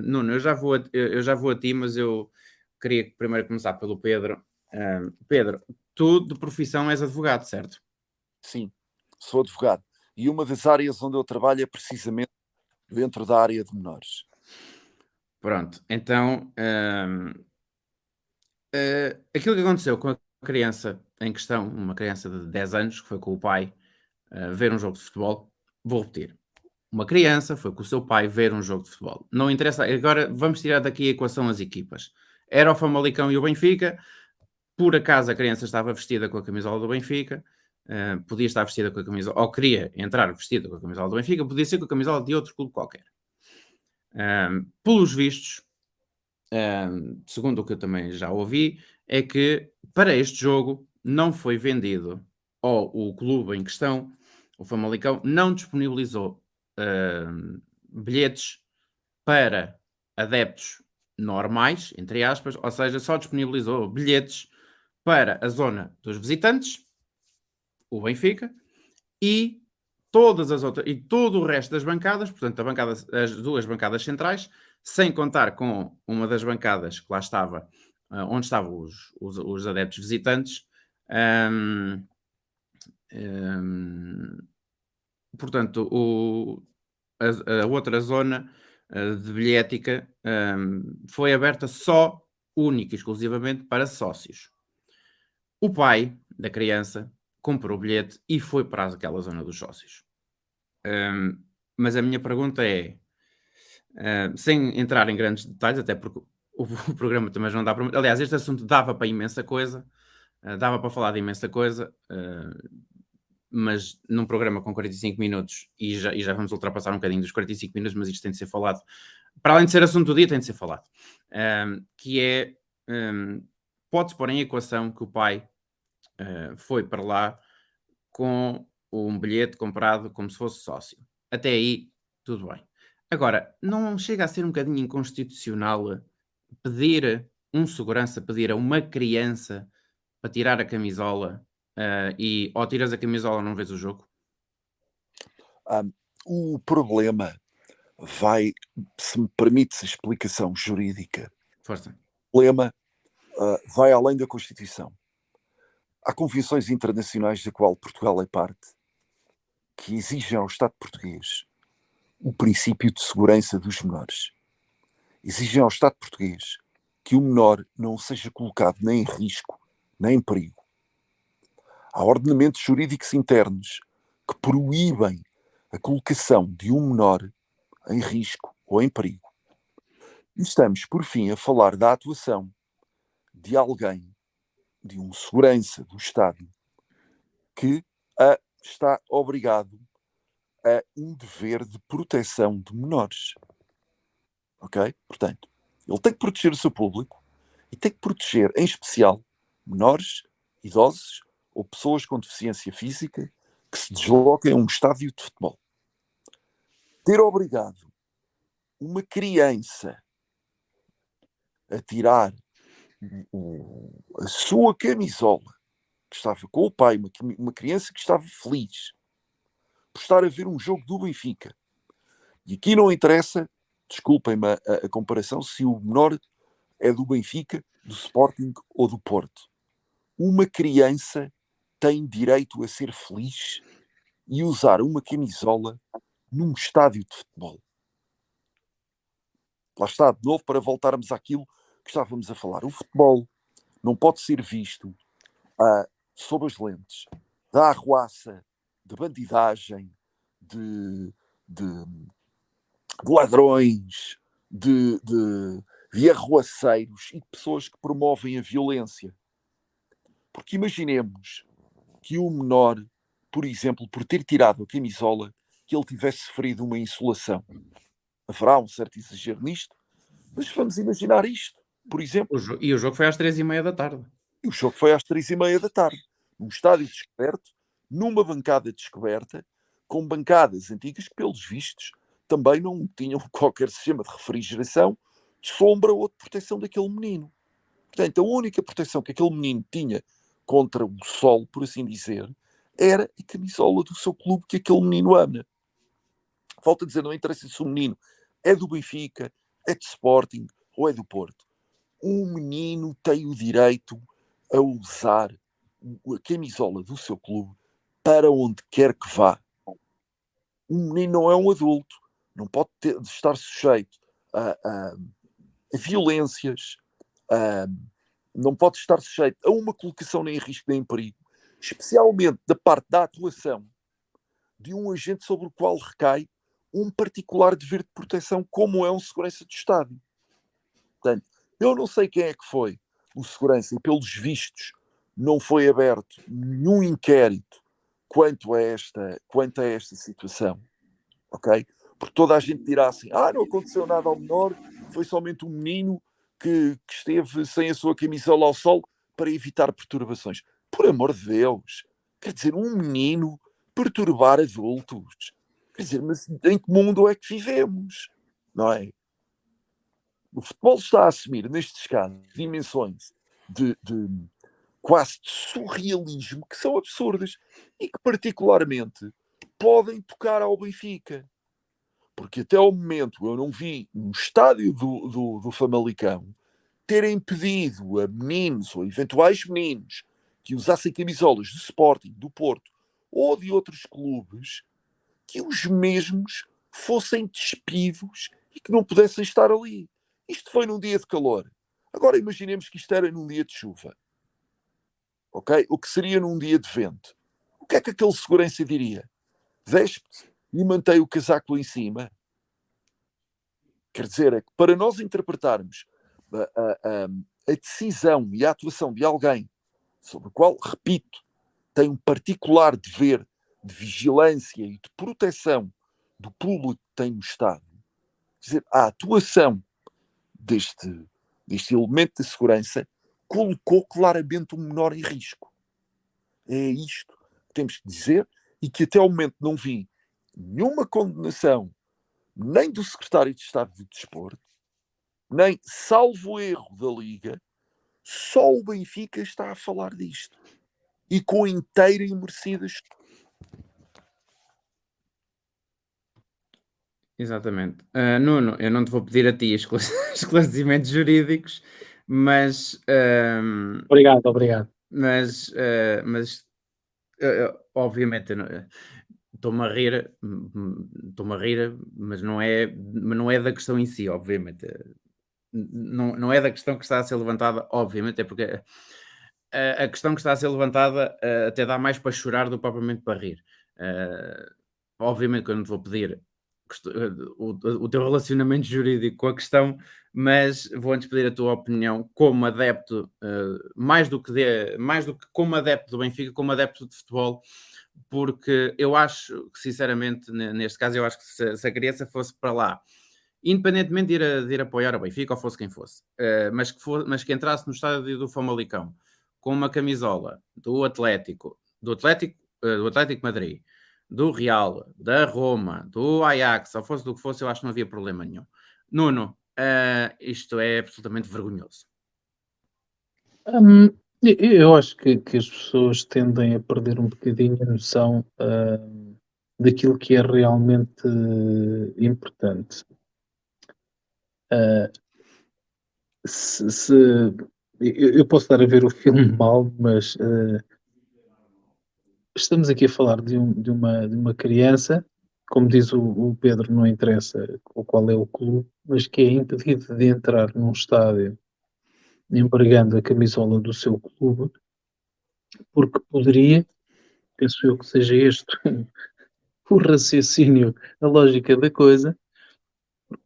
[SPEAKER 1] Nuno, eu já vou a ti, mas eu queria primeiro começar pelo Pedro. Pedro, tu de profissão és advogado, certo?
[SPEAKER 2] Sim, sou advogado. E uma das áreas onde eu trabalho é precisamente dentro da área de menores.
[SPEAKER 1] Pronto, então aquilo que aconteceu com a criança em questão, uma criança de 10 anos, que foi com o pai ver um jogo de futebol, vou repetir. Uma criança foi com o seu pai ver um jogo de futebol. Não interessa, agora vamos tirar daqui a equação as equipas. Era o Famalicão e o Benfica, por acaso a criança estava vestida com a camisola do Benfica, podia estar vestida com a camisola, ou queria entrar vestida com a camisola do Benfica, podia ser com a camisola de outro clube qualquer. Pelos vistos, segundo o que eu também já ouvi, é que para este jogo não foi vendido, ou o clube em questão, o Famalicão, não disponibilizou bilhetes para adeptos normais, entre aspas, ou seja, só disponibilizou bilhetes para a zona dos visitantes, o Benfica, e todas as outras, e todo o resto das bancadas, portanto, as 2 bancadas centrais, sem contar com uma das bancadas que lá estava, onde estavam os adeptos visitantes. Portanto, a outra zona de bilhética foi aberta só, única e exclusivamente para sócios. O pai da criança comprou o bilhete e foi para aquela zona dos sócios. Mas a minha pergunta é: Sem entrar em grandes detalhes, até porque o programa também já não dá para. Aliás, este assunto dava para imensa coisa, dava para falar de imensa coisa, mas num programa com 45 minutos, e já vamos ultrapassar um bocadinho dos 45 minutos, mas isto tem de ser falado. Para além de ser assunto do dia, tem de ser falado. Que é, pode-se pôr em equação que o pai foi para lá com um bilhete comprado como se fosse sócio. Até aí, tudo bem. Agora, não chega a ser um bocadinho inconstitucional pedir um segurança, pedir a uma criança para tirar a camisola e ou tiras a camisola ou não vês o jogo?
[SPEAKER 2] O problema vai, se me permites a explicação jurídica,
[SPEAKER 1] Força.
[SPEAKER 2] o problema vai além da Constituição. Há convenções internacionais da qual Portugal é parte que exigem ao Estado português o princípio de segurança dos menores. Exigem ao Estado português que o menor não seja colocado nem em risco, nem em perigo. Há ordenamentos jurídicos internos que proíbem a colocação de um menor em risco ou em perigo. E estamos, por fim, a falar da atuação de alguém, de um segurança do Estado, que está obrigado a um dever de proteção de menores. Ok? Portanto, ele tem que proteger o seu público e tem que proteger, em especial, menores, idosos ou pessoas com deficiência física que se desloquem a um estádio de futebol. Ter obrigado uma criança a tirar a sua camisola, que estava com o pai, uma criança que estava feliz por estar a ver um jogo do Benfica. E aqui não interessa, desculpem-me a comparação, se o menor é do Benfica, do Sporting ou do Porto. Uma criança tem direito a ser feliz e usar uma camisola num estádio de futebol. Lá está, de novo, para voltarmos àquilo que estávamos a falar. O futebol não pode ser visto sob as lentes da arruaça, de bandidagem, de ladrões, de arruaceiros e de pessoas que promovem a violência. Porque imaginemos que o menor, por exemplo, por ter tirado a camisola, que ele tivesse sofrido uma insolação. Haverá um certo exagero nisto, mas vamos imaginar isto, por exemplo.
[SPEAKER 1] E o jogo foi às 3h30 da tarde.
[SPEAKER 2] E o jogo foi às 3h30 da tarde, num estádio descoberto, numa bancada descoberta, com bancadas antigas que, pelos vistos, também não tinham qualquer sistema de refrigeração, de sombra ou de proteção daquele menino. Portanto, a única proteção que aquele menino tinha contra o sol, por assim dizer, era a camisola do seu clube que aquele menino ama. Volto a dizer, não interessa se o menino é do Benfica, é de Sporting ou é do Porto. Um menino tem o direito a usar a camisola do seu clube para onde quer que vá. Um menino não é um adulto, não pode estar sujeito a violências, não pode estar sujeito a uma colocação nem em risco nem em perigo, especialmente da parte da atuação de um agente sobre o qual recai um particular dever de proteção, como é um segurança do Estado. Portanto, eu não sei quem é que foi o segurança e, pelos vistos, não foi aberto nenhum inquérito quanto a esta situação, ok? Porque toda a gente dirá assim, não aconteceu nada ao menor, foi somente um menino que esteve sem a sua camisola ao sol para evitar perturbações. Por amor de Deus! Quer dizer, um menino perturbar adultos. Quer dizer, mas em que mundo é que vivemos? Não é? O futebol está a assumir, nestes casos, dimensões de quase de surrealismo que são absurdas e que particularmente podem tocar ao Benfica. Porque até ao momento eu não vi no estádio do Famalicão terem pedido a meninos ou eventuais meninos que usassem camisolas do Sporting, do Porto ou de outros clubes que os mesmos fossem despidos e que não pudessem estar ali. Isto foi num dia de calor. Agora imaginemos que isto era num dia de chuva. Ok? O que seria num dia de vento. O que é que aquele segurança diria? Despe-te e mantém o casaco lá em cima. Quer dizer, é que para nós interpretarmos a decisão e a atuação de alguém sobre o qual, repito, tem um particular dever de vigilância e de proteção do público que tem no Estado, quer dizer, a atuação deste elemento de segurança colocou claramente o menor em risco. É isto que temos que dizer, e que até ao momento não vi nenhuma condenação nem do secretário de Estado do Desporto, nem, salvo erro da Liga, só o Benfica está a falar disto. E com inteira e merecida.
[SPEAKER 1] Exatamente. Nuno, eu não te vou pedir a ti esclarecimentos jurídicos, mas,
[SPEAKER 3] Obrigado.
[SPEAKER 1] mas, obviamente, estou-me a rir, mas não é da questão em si, obviamente. Não é da questão que está a ser levantada, obviamente, é porque a questão que está a ser levantada até dá mais para chorar do que propriamente para rir. Obviamente que eu não te vou pedir o teu relacionamento jurídico com a questão, mas vou antes pedir a tua opinião como adepto, mais do que como adepto do Benfica, como adepto de futebol, porque eu acho que, sinceramente, neste caso, eu acho que se a criança fosse para lá, independentemente de ir apoiar o Benfica, ou fosse quem fosse, mas que entrasse no estádio do Famalicão com uma camisola do Atlético Madrid, do Real, da Roma, do Ajax, ou fosse do que fosse, eu acho que não havia problema nenhum. Nuno, isto é absolutamente vergonhoso.
[SPEAKER 3] Eu acho que as pessoas tendem a perder um bocadinho a noção daquilo que é realmente importante. Eu posso estar a ver o filme mal, mas estamos aqui a falar de uma criança, como diz o Pedro, não interessa qual é o clube, mas que é impedido de entrar num estádio embargando a camisola do seu clube, porque poderia, penso eu que seja este o raciocínio, a lógica da coisa,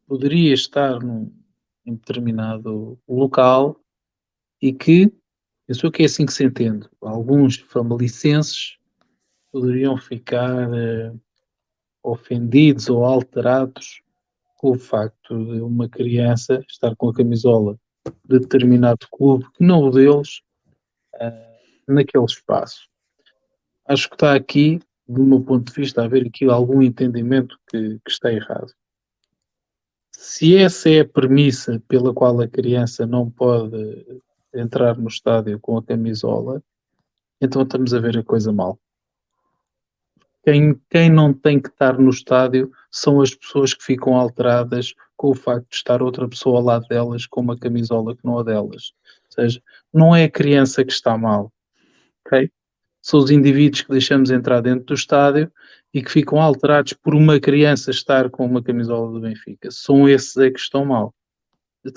[SPEAKER 3] poderia estar em determinado local e que, penso eu que é assim que se entende, alguns famalicenses poderiam ficar ofendidos ou alterados com o facto de uma criança estar com a camisola de determinado clube que não o deles naquele espaço. Acho que está aqui, do meu ponto de vista, a haver aqui algum entendimento que está errado. Se essa é a premissa pela qual a criança não pode entrar no estádio com a camisola, então estamos a ver a coisa mal. Quem não tem que estar no estádio são as pessoas que ficam alteradas com o facto de estar outra pessoa ao lado delas com uma camisola que não é delas. Ou seja, não é a criança que está mal, ok? São os indivíduos que deixamos entrar dentro do estádio e que ficam alterados por uma criança estar com uma camisola do Benfica. São esses que estão mal.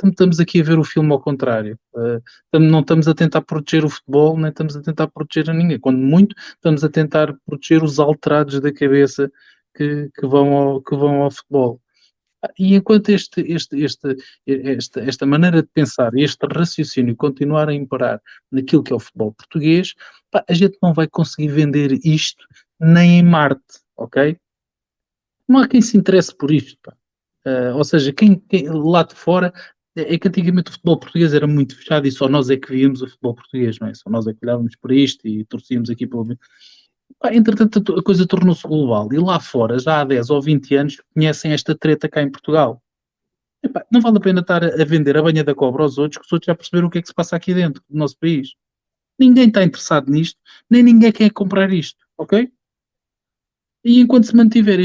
[SPEAKER 3] Estamos aqui a ver o filme ao contrário. Não estamos a tentar proteger o futebol, nem estamos a tentar proteger a ninguém. Quando muito, estamos a tentar proteger os alterados da cabeça que vão ao futebol. E enquanto esta maneira de pensar, este raciocínio continuar a imperar naquilo que é o futebol português, pá, a gente não vai conseguir vender isto nem em Marte, ok? Não há quem se interesse por isto, pá. Ou seja, quem lá de fora, é que antigamente o futebol português era muito fechado e só nós é que víamos o futebol português, não é? Só nós é que olhávamos para isto e torcíamos aqui pelo menos. Entretanto, a coisa tornou-se global e lá fora, já há 10 ou 20 anos, conhecem esta treta cá em Portugal. Epá, não vale a pena estar a vender a banha da cobra aos outros, que os outros já perceberam o que é que se passa aqui dentro do nosso país. Ninguém está interessado nisto, nem ninguém quer comprar isto, ok? E enquanto se mantiver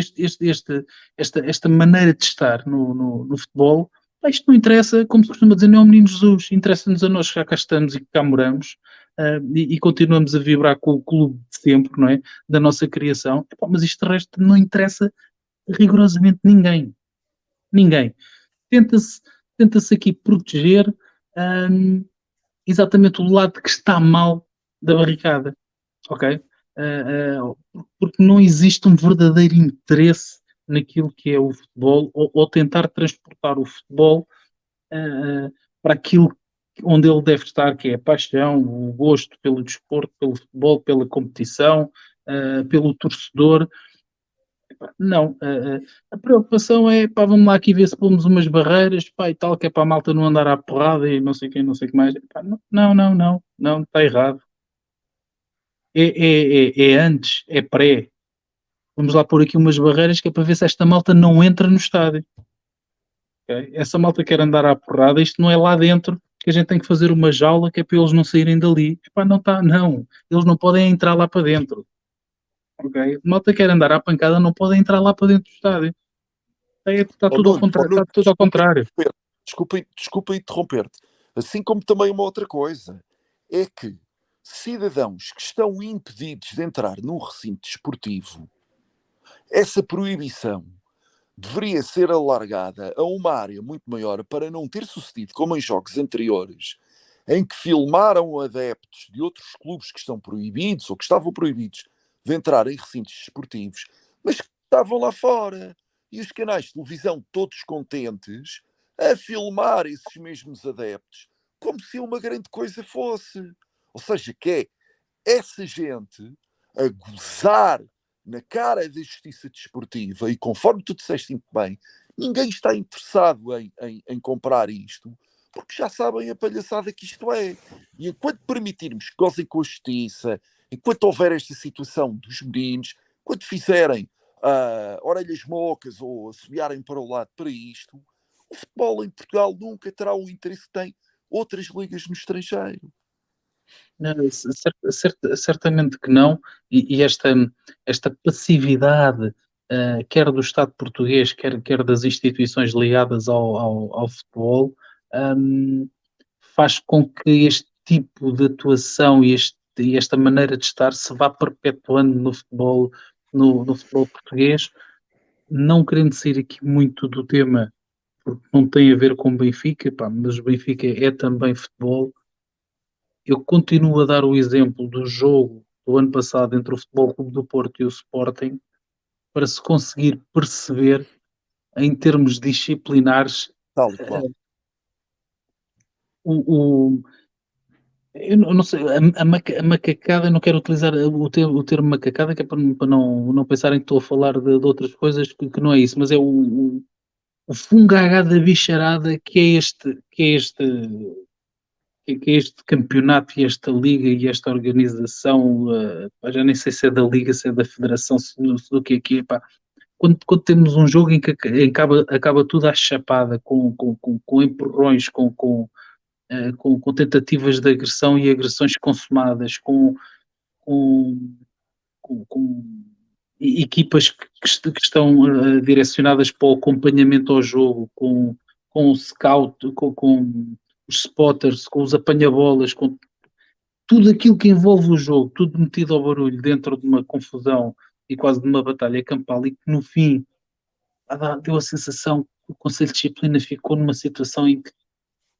[SPEAKER 3] esta maneira de estar no futebol, pá, isto não interessa, como se costuma dizer, não é o menino Jesus, interessa-nos a nós que cá estamos e que cá moramos e continuamos a vibrar com o clube de sempre, não é? Da nossa criação, epá, mas isto de resto não interessa rigorosamente ninguém. Ninguém. Tenta-se aqui proteger exatamente o lado que está mal da barricada, ok? Porque não existe um verdadeiro interesse naquilo que é o futebol, ou tentar transportar o futebol para aquilo onde ele deve estar, que é a paixão, o gosto pelo desporto, pelo futebol, pela competição, pelo torcedor. Não, a preocupação é, pá, vamos lá aqui ver se pomos umas barreiras, pá, e tal, que é para a malta não andar à porrada e não sei quem, não sei o que mais. Pá, não, está errado. É antes, é pré. Vamos lá pôr aqui umas barreiras que é para ver se esta malta não entra no estádio. Okay? Essa malta quer andar à porrada, isto não é lá dentro que a gente tem que fazer uma jaula que é para eles não saírem dali. Epá, não está, não. Eles não podem entrar lá para dentro. Okay? A malta quer andar à pancada, não podem entrar lá para dentro do estádio. Está
[SPEAKER 2] Oh,
[SPEAKER 3] tudo ao
[SPEAKER 2] Nuno,
[SPEAKER 3] contrário. Está tudo ao contrário.
[SPEAKER 2] desculpa interromper-te. Assim como também uma outra coisa é que cidadãos que estão impedidos de entrar num recinto desportivo, essa proibição deveria ser alargada a uma área muito maior para não ter sucedido como em jogos anteriores, em que filmaram adeptos de outros clubes que estão proibidos ou que estavam proibidos de entrar em recintos desportivos, mas que estavam lá fora. E os canais de televisão todos contentes a filmar esses mesmos adeptos como se uma grande coisa fosse. Ou seja, que é essa gente a gozar na cara da justiça desportiva, e conforme tu disseste muito bem, ninguém está interessado em comprar isto, porque já sabem a palhaçada que isto é. E enquanto permitirmos que gozem com a justiça, enquanto houver esta situação dos meninos, enquanto fizerem orelhas mocas ou assobiarem para o lado para isto, o futebol em Portugal nunca terá o interesse que tem outras ligas no estrangeiro.
[SPEAKER 3] Não, certamente que não, e esta passividade, quer do Estado português, quer das instituições ligadas ao futebol, faz com que este tipo de atuação e esta maneira de estar se vá perpetuando no futebol, no futebol português, não querendo sair aqui muito do tema, porque não tem a ver com Benfica, pá, mas o Benfica é também futebol. Eu continuo a dar o exemplo do jogo do ano passado entre o Futebol Clube do Porto e o Sporting para se conseguir perceber em termos disciplinares
[SPEAKER 2] Tal e qual.
[SPEAKER 3] o, eu não sei, a macacada, eu não quero utilizar o termo macacada, que é para não pensarem que estou a falar de outras coisas que não é isso, mas é o fungagá da bicharada que é este campeonato e esta liga e esta organização, já nem sei se é da liga, se é da federação, se do que é, pá. Quando temos um jogo em que acaba tudo à chapada, com empurrões, com tentativas de agressão e agressões consumadas, com, com equipas que estão direcionadas para o acompanhamento ao jogo, com o scout, com os spotters, com os apanha-bolas, com tudo aquilo que envolve o jogo, tudo metido ao barulho dentro de uma confusão e quase de uma batalha campal, e que no fim deu a sensação que o Conselho de Disciplina ficou numa situação em que,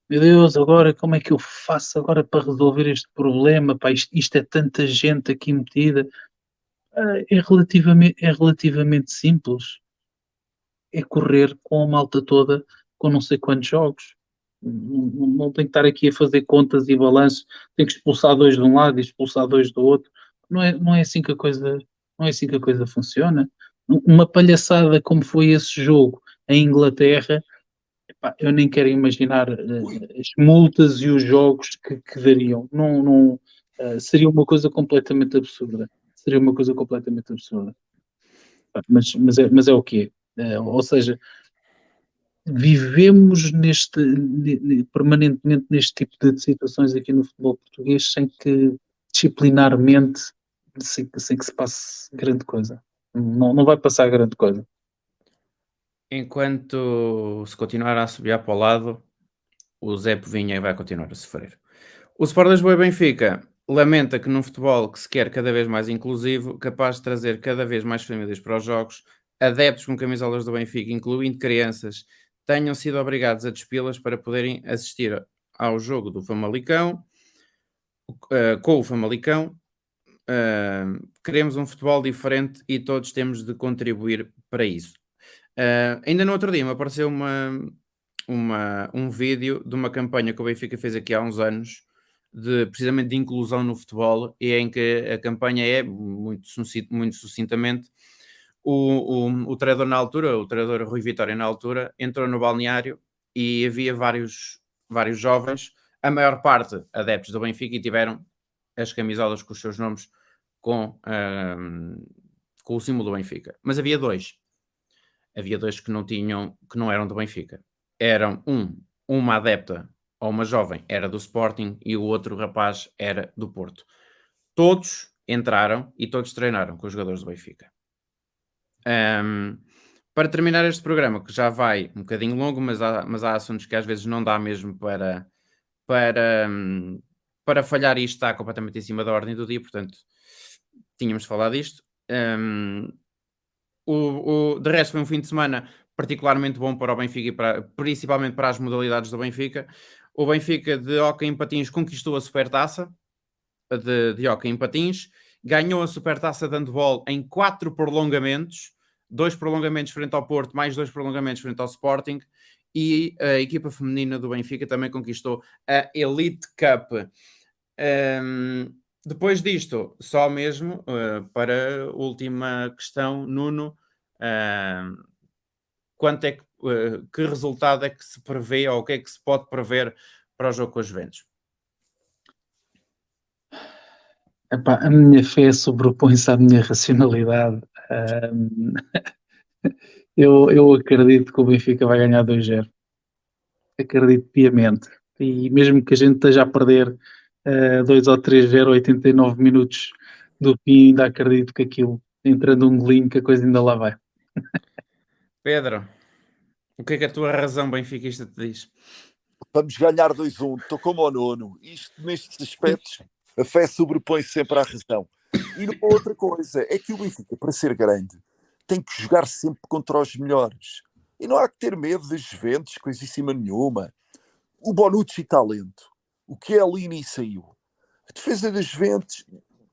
[SPEAKER 3] meu Deus, agora como é que eu faço agora para resolver este problema? Pá, isto é tanta gente aqui metida. É relativamente simples. É correr com a malta toda com não sei quantos jogos. Não tem que estar aqui a fazer contas e balanços, tem que expulsar dois de um lado e expulsar dois do outro. Não é assim que a coisa, não é assim que a coisa funciona. Uma palhaçada como foi esse jogo em Inglaterra, epá, eu nem quero imaginar as multas e os jogos que dariam. Seria uma coisa completamente absurda. Seria uma coisa completamente absurda. Mas é o quê? Ou seja, vivemos permanentemente neste tipo de situações aqui no futebol português sem que disciplinarmente sem que se passe grande coisa. Não vai passar grande coisa.
[SPEAKER 1] Enquanto se continuar a assobiar para o lado, o Zé Povinha vai continuar a sofrer. O Sport Lisboa e Benfica lamenta que num futebol que se quer cada vez mais inclusivo, capaz de trazer cada vez mais famílias para os jogos, adeptos com camisolas do Benfica, incluindo crianças, tenham sido obrigados a despí-las para poderem assistir ao jogo do Famalicão, com o Famalicão. Queremos um futebol diferente e todos temos de contribuir para isso. Ainda no outro dia me apareceu um vídeo de uma campanha que o Benfica fez aqui há uns anos, precisamente de inclusão no futebol, e em que a campanha é, muito sucintamente, o treinador na altura, o treinador Rui Vitória na altura, entrou no balneário e havia vários jovens, a maior parte adeptos do Benfica, e tiveram as camisolas com os seus nomes com o símbolo do Benfica. Mas havia dois que não eram do Benfica. Eram uma adepta ou uma jovem era do Sporting e o outro rapaz era do Porto. Todos entraram e todos treinaram com os jogadores do Benfica. Para terminar este programa, que já vai um bocadinho longo, mas há assuntos que às vezes não dá mesmo para falhar, e isto está completamente em cima da ordem do dia, portanto, tínhamos falado disto. De resto, foi um fim de semana particularmente bom para o Benfica e principalmente para as modalidades do Benfica. O Benfica de hóquei em patins conquistou a Supertaça de hóquei em patins, ganhou a Supertaça de handball em 4 prolongamentos, 2 prolongamentos frente ao Porto, mais 2 prolongamentos frente ao Sporting, e a equipa feminina do Benfica também conquistou a Elite Cup. Depois disto, só mesmo para a última questão, Nuno, quanto é que resultado é que se prevê, ou o que é que se pode prever para o jogo com os Juventus?
[SPEAKER 3] Epá, a minha fé sobrepõe-se à minha racionalidade. Eu acredito que o Benfica vai ganhar 2-0. Acredito piamente. E mesmo que a gente esteja a perder 2 ou 3-0, 89 minutos do fim, ainda acredito que aquilo, entrando um golinho, que a coisa ainda lá vai.
[SPEAKER 1] Pedro, o que é que a tua razão benfiquista te diz?
[SPEAKER 2] Vamos ganhar 2-1, estou como ao nono. Isto, nestes aspectos, a fé sobrepõe sempre à razão. E numa outra coisa, é que o Benfica, para ser grande, tem que jogar sempre contra os melhores. E não há que ter medo das Juventus, coisíssima nenhuma. O Bonucci está lento. O Chiellini saiu. A defesa das Juventus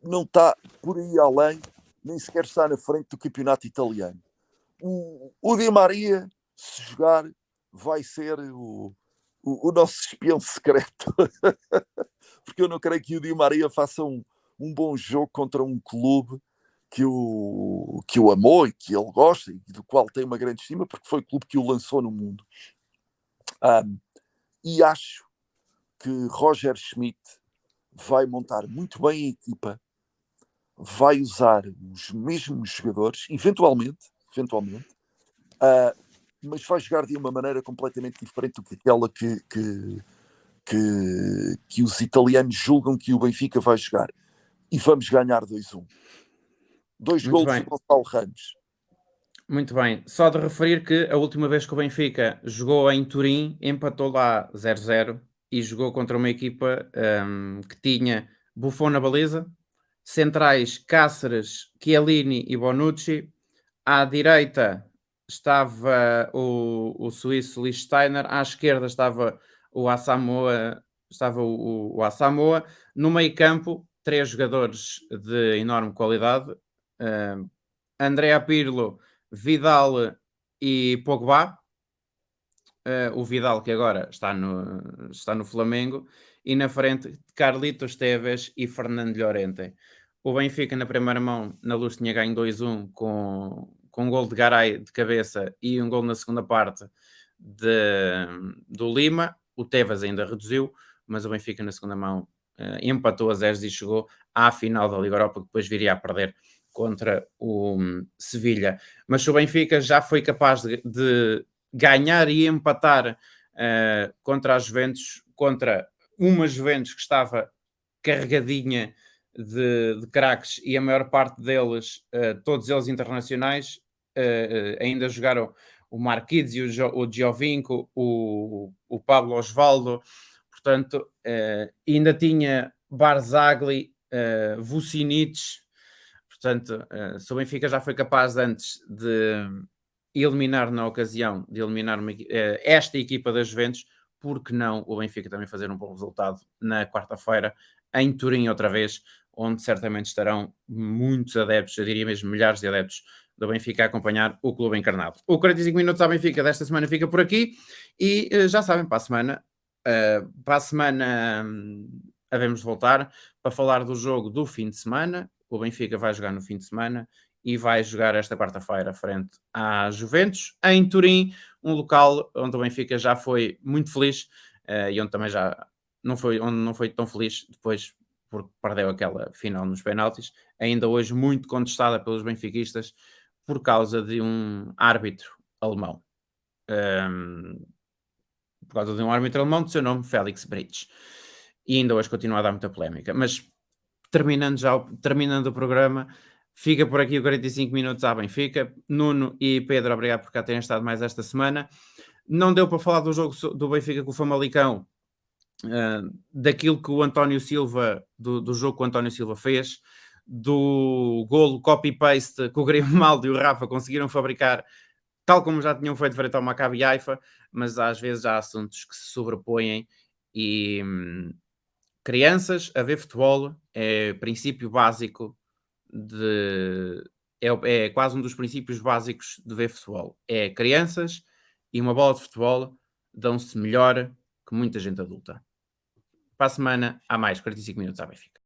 [SPEAKER 2] não está por aí além, nem sequer está na frente do campeonato italiano. O Di Maria, se jogar, vai ser o nosso espião secreto. Porque eu não creio que o Di Maria faça um bom jogo contra um clube que o amou e que ele gosta e do qual tem uma grande estima, porque foi o clube que o lançou no mundo. E acho que Roger Schmidt vai montar muito bem a equipa, vai usar os mesmos jogadores, eventualmente, mas vai jogar de uma maneira completamente diferente do que aquela que os italianos julgam que o Benfica vai jogar. E vamos ganhar 2-1. 2 golos de Gonçalo Ramos.
[SPEAKER 1] Muito bem. Só de referir que a última vez que o Benfica jogou em Turim, empatou lá 0-0 e jogou contra uma equipa que tinha Buffon na baliza, centrais Cáceres, Chiellini e Bonucci. À direita estava o suíço Lichtsteiner, à esquerda estava o Asamoah, no meio campo 3 jogadores de enorme qualidade, Andrea Pirlo, Vidal e Pogba. O Vidal, que agora está no Flamengo, e na frente Carlitos Tevez e Fernando Llorente. O Benfica na primeira mão, na Luz, tinha ganho 2-1 com um gol de Garay de cabeça e um gol na segunda parte do Lima. O Tevez ainda reduziu, mas o Benfica na segunda mão empatou a 0 e chegou à final da Liga Europa, que depois viria a perder contra o Sevilha. Mas se o Benfica já foi capaz de ganhar e empatar contra a Juventus, contra uma Juventus que estava carregadinha de craques, e a maior parte deles, todos eles internacionais, ainda jogaram o Marquinhos, o Giovinco, o Pablo Osvaldo, portanto, ainda tinha Barzagli, Vucinic, portanto, se o Benfica já foi capaz antes de eliminar na ocasião, de eliminar esta equipa das Juventus, porque não o Benfica também fazer um bom resultado na quarta-feira em Turim outra vez, onde certamente estarão muitos adeptos, eu diria mesmo milhares de adeptos do Benfica a acompanhar o clube encarnado. O 45 minutos à Benfica desta semana fica por aqui e já sabem, para a semana havemos de voltar para falar do jogo do fim de semana. O Benfica vai jogar no fim de semana e vai jogar esta quarta-feira frente à Juventus, em Turim, um local onde o Benfica já foi muito feliz e onde também já não foi tão feliz depois porque perdeu aquela final nos penaltis, ainda hoje muito contestada pelos benfiquistas por causa de um árbitro alemão. Por causa de um árbitro alemão de seu nome, Félix Bridge. E ainda hoje continua a dar muita polémica. Mas terminando o programa, fica por aqui o 45 minutos à Benfica. Nuno e Pedro, obrigado por cá terem estado mais esta semana. Não deu para falar do jogo do Benfica com o Famalicão, daquilo que o António Silva, do jogo que o António Silva fez, do golo copy-paste que o Grimaldo e o Rafa conseguiram fabricar, tal como já tinham feito frente ao Maccabi Haifa, mas às vezes há assuntos que se sobrepõem e crianças a ver futebol é princípio básico é quase um dos princípios básicos de ver futebol. É crianças e uma bola de futebol dão-se melhor que muita gente adulta. Para a semana, há mais 45 minutos à Benfica.